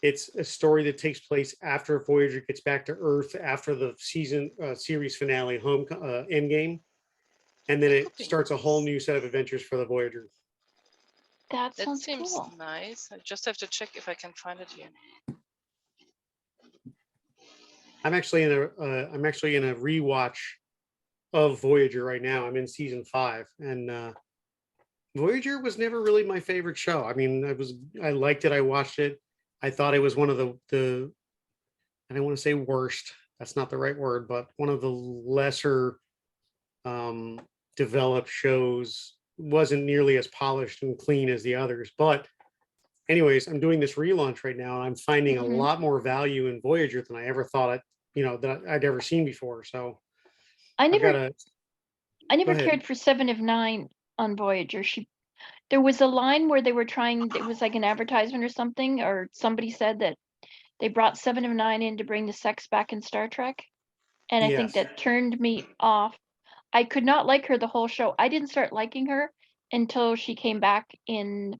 It's a story that takes place after Voyager gets back to Earth after the series finale, Endgame, and then it starts a whole new set of adventures for the Voyager. That seems cool. nice. I just have to check if I can find it here. I'm actually in a rewatch of Voyager right now. I'm in season 5, and Voyager was never really my favorite show. I mean, I liked it. I watched it. I thought it was one of the I don't want to say worst. That's not the right word, but one of the lesser developed shows. Wasn't nearly as polished and clean as the others. But anyways, I'm doing this relaunch right now, and I'm finding a lot more value in Voyager than I ever thought that I'd ever seen before. So I never cared for 7 of 9 on Voyager. There was a line where they were it was like an advertisement or something, or somebody said that they brought 7 of 9 in to bring the sex back in Star Trek. And I think that turned me off. I could not like her the whole show. I didn't start liking her until she came back in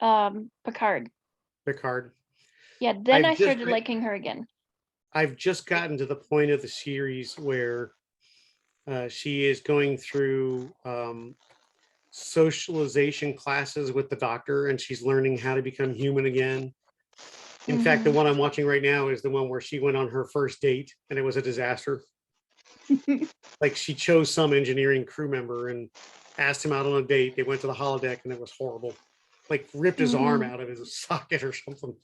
Picard. Yeah, then I started liking her again. I've just gotten to the point of the series where she is going through socialization classes with the Doctor, and she's learning how to become human again. In fact, the one I'm watching right now is the one where she went on her first date and it was a disaster. Like, she chose some engineering crew member and asked him out on a date. They went to the holodeck and it was horrible. Like, ripped his arm out of his socket or something.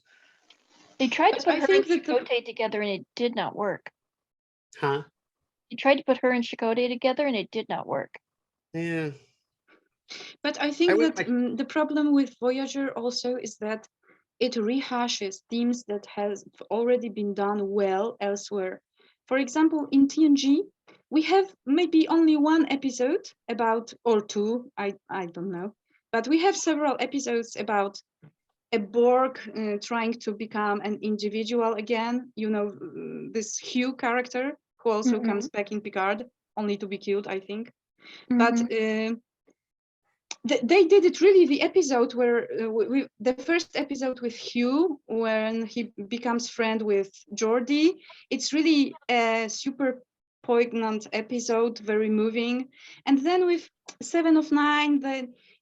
They tried to put her and Chakotay together and it did not work. Huh? They tried to put her and Chakotay together and it did not work. Yeah. But I think the problem with Voyager also is that it rehashes themes that has already been done well elsewhere. For example, in TNG, we have maybe only one episode about, or two, I don't know, but we have several episodes about a Borg trying to become an individual again. You know, this Hugh character who also comes back in Picard, only to be killed, I think. But they did it really, the episode where the first episode with Hugh, when he becomes friend with Geordi, it's really a super poignant episode, very moving. And then with 7 of 9,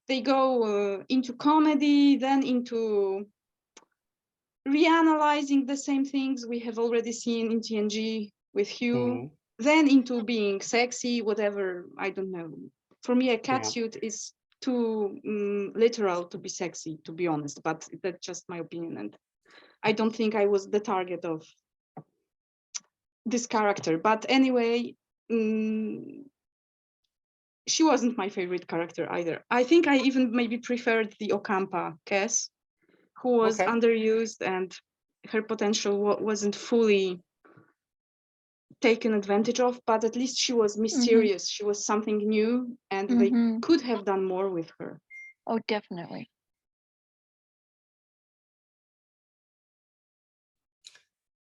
they go into comedy, then into reanalyzing the same things we have already seen in TNG with Hugh, then into being sexy, whatever, I don't know. For me, a catsuit is too literal to be sexy, to be honest, but that's just my opinion. And I don't think I was the target of this character. But anyway, she wasn't my favorite character either. I think I even maybe preferred the Ocampa Cass, who was underused and her potential wasn't fully taken advantage of, but at least she was mysterious. She was something new, and they could have done more with her. Oh, definitely.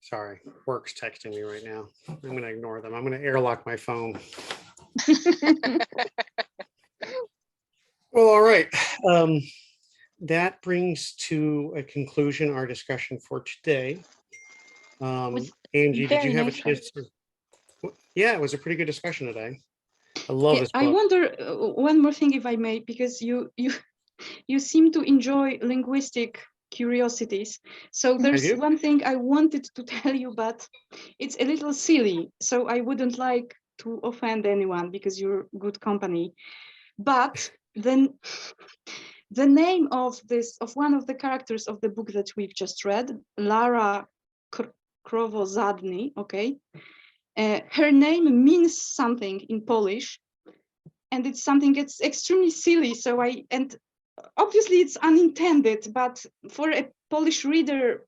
Sorry, work's texting me right now. I'm going to ignore them. I'm going to airlock my phone. Well, all right. That brings to a conclusion our discussion for today. Angie, did you have a chance to? Yeah, it was a pretty good discussion today. I love this book. I wonder one more thing, if I may, because you seem to enjoy linguistic curiosities. So there's one thing I wanted to tell you, but it's a little silly. So I wouldn't like to offend anyone because you're good company. But then the name of one of the characters of the book that we've just read, Lara Krowozadny, okay, her name means something in Polish, and it's something that's extremely silly. So and obviously it's unintended, but for a Polish reader,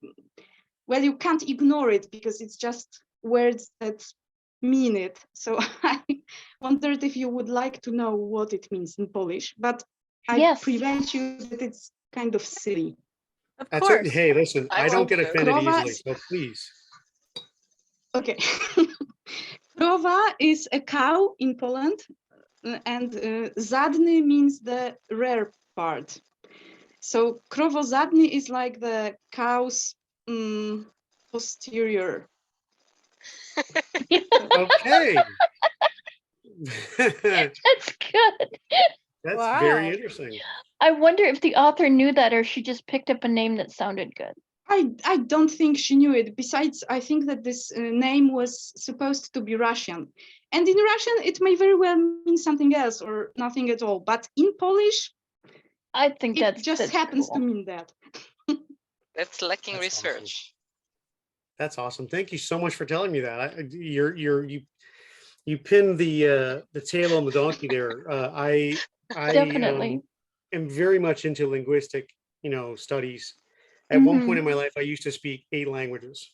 well, you can't ignore it because it's just words that mean it. So I wondered if you would like to know what it means in Polish, but I prevent you that it's kind of silly. Of course. Hey, listen, I don't get offended easily, so please. Okay. Krowa is a cow in Poland, and zadny means the rare part. So krowozadny is like the cow's posterior. Okay. That's good. That's very interesting. I wonder if the author knew that, or she just picked up a name that sounded good. I don't think she knew it. Besides, I think that this name was supposed to be Russian. And in Russian, it may very well mean something else or nothing at all. But in Polish, I think it just happens to mean that. That's lacking research. Awesome. That's awesome. Thank you so much for telling me that. You pinned the tail on the donkey there. I definitely am very much into linguistic, studies. At one point in my life, I used to speak 8 languages.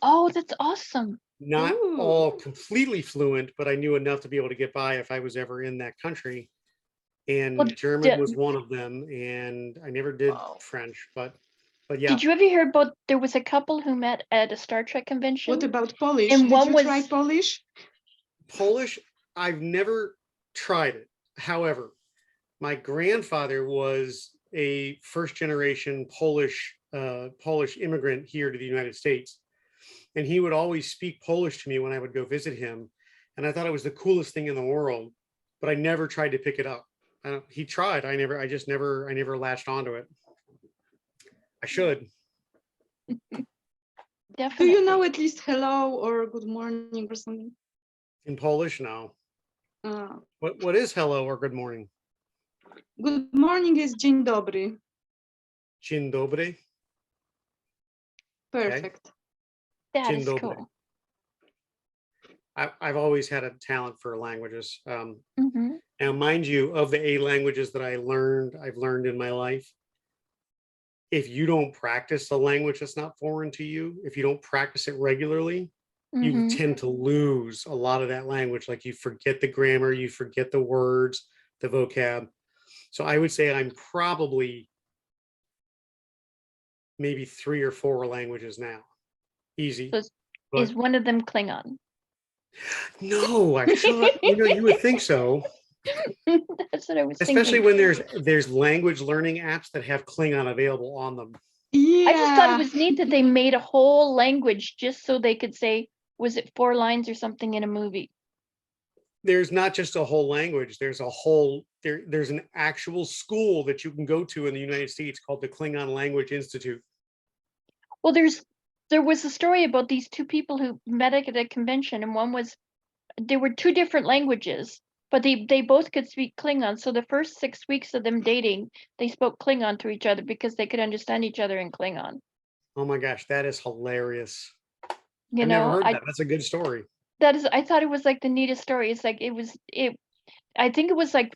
Oh, that's awesome. Not all completely fluent, but I knew enough to be able to get by if I was ever in that country. And German was one of them, and I never did French, but yeah. Did you ever hear about, there was a couple who met at a Star Trek convention? What about Polish? And did you try Polish? Polish, I've never tried it. However, my grandfather was a first-generation Polish immigrant here to the United States, and he would always speak Polish to me when I would go visit him, and I thought it was the coolest thing in the world, but I never tried to pick it up. He tried. I never latched onto it. I should. Definitely. Do you know at least hello or good morning or something? In Polish, no. What is hello or good morning? Good morning is dzień dobry. Dzień dobry. Perfect. Okay. That Dzień is dobry. cool. I've always had a talent for languages. Now, mind you, of the 8 languages that I've learned in my life, if you don't practice a language that's not foreign to you, if you don't practice it regularly, you tend to lose a lot of that language. Like you forget the grammar, you forget the words, the vocab. So I would say I'm probably maybe 3 or 4 languages now. Easy. So is one of them Klingon? No, I thought, you would think so. That's what I was Especially thinking. when there's language learning apps that have Klingon available on them. Yeah. I just thought it was neat that they made a whole language just so they could say, was it 4 lines or something in a movie? There's not just a whole language. There's an actual school that you can go to in the United States called the Klingon Language Institute. Well, there was a story about these 2 people who met at a convention, and there were 2 different languages, but they both could speak Klingon. So the first 6 weeks of them dating, they spoke Klingon to each other because they could understand each other in Klingon. Oh my gosh, that is hilarious. You I've know, never heard that. That's a good story. I thought it was like the neatest story. It's like I think it was like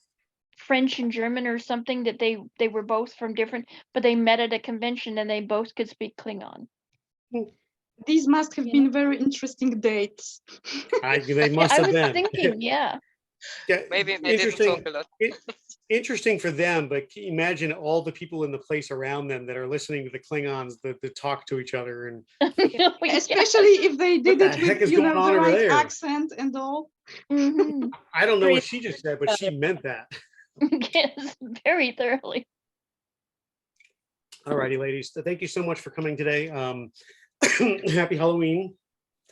French and German or something that they were both from different, but they met at a convention and they both could speak Klingon. These must have been very interesting dates. They must have been. I was thinking, yeah. Yeah, Maybe they didn't talk a lot. Interesting for them, but can you imagine all the people in the place around them that are listening to the Klingons that talk to each other, and especially if they did what the it heck with is going on the over right there? accent and all. Mm-hmm. I don't know what she just said, but she meant that. Yes, very thoroughly. All righty, ladies. Thank you so much for coming today. Happy Halloween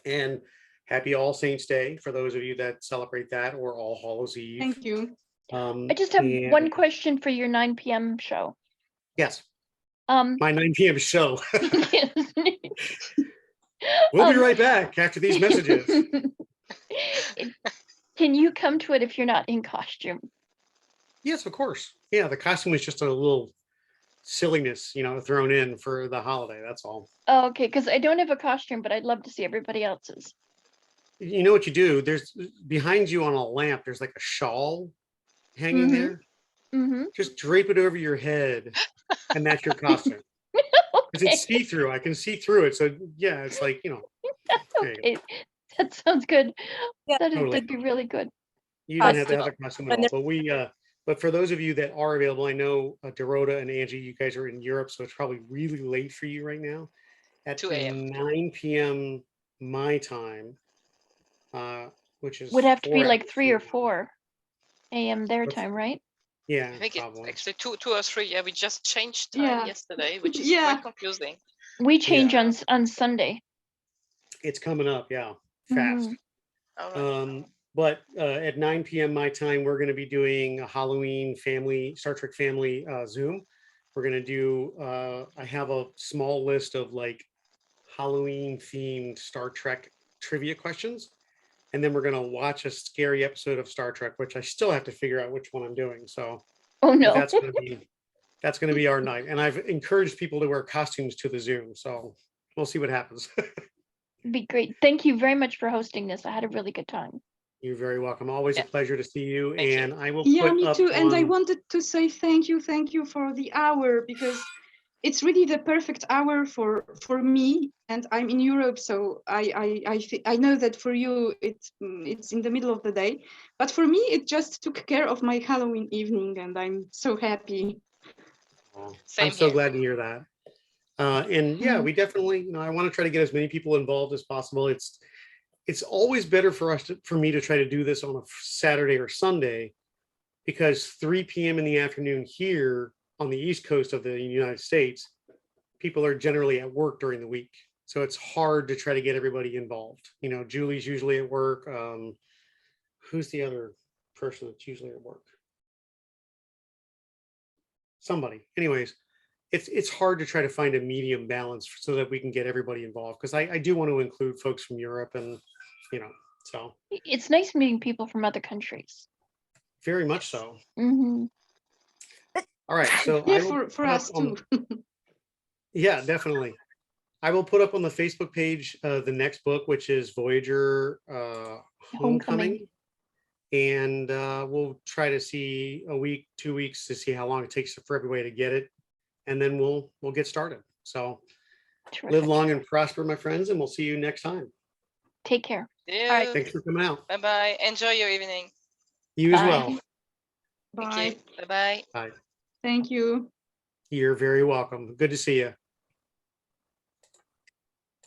and happy All Saints Day for those of you that celebrate that, or All Hallows Eve. Thank you. I just have one question for your 9 p.m. show. Yes. My 9 p.m. show. We'll be right back after these messages. Can you come to it if you're not in costume? Yes, of course. Yeah, the costume is just a little silliness, thrown in for the holiday. That's all. Oh, okay, because I don't have a costume, but I'd love to see everybody else's. You know what you do? There's behind you on a lamp, there's like a shawl hanging there. Just drape it over your head, and that's your costume. Because it's see-through. I can see through it. So yeah, it's like, Okay, that sounds good. Yeah, that'd be really good. You don't have to have a costume at all. But for those of you that are available, I know Dorota and Angie, you guys are in Europe, so it's probably really late for you right now. At 2 a.m. 9 p.m. my time, which is would have to be like 3 or 4 a.m. their time, right? Yeah, I think probably. it's actually 2 or 3. Yeah, we just changed time yesterday, which is quite confusing. We change on Sunday. It's coming up, fast. But at 9 p.m. my time, we're going to be doing a Halloween Star Trek family Zoom. We're going to do, I have a small list of like Halloween themed Star Trek trivia questions. And then we're going to watch a scary episode of Star Trek, which I still have to figure out which one I'm doing. So that's going to be our night. And I've encouraged people to wear costumes to the Zoom. So we'll see what happens. Be great. Thank you very much for hosting this. I had a really good time. You're very welcome. Always a pleasure to see you. Thank I will put me up too. And I wanted to say thank you for the hour, because it's really the perfect hour for me, and I'm in Europe, so I know that for you it's in the middle of the day, but for me it just took care of my Halloween evening, and I'm so happy. I'm so glad to hear that. And yeah, we definitely, I want to try to get as many people involved as possible. It's always better for me to try to do this on a Saturday or Sunday, because 3 p.m. in the afternoon here on the East Coast of the United States, people are generally at work during the week. So it's hard to try to get everybody involved. Julie's usually at work. Who's the other person that's usually at work? Somebody. Anyways, it's hard to try to find a medium balance so that we can get everybody involved, because I do want to include folks from Europe, and so it's nice meeting people from other countries. Very much so. All right, so for us too. Yeah, definitely. I will put up on the Facebook page the next book, which is Voyager Homecoming. And we'll try to see a week, 2 weeks to see how long it takes for everybody to get it. And then we'll get started. So live long and prosper, my friends, and we'll see you next time. Take care. Yeah. All right. Thanks for coming out. Bye-bye. Enjoy your evening. You as well. Bye. Thank you. Bye-bye. Bye. Thank you. You're very welcome. Good to see you.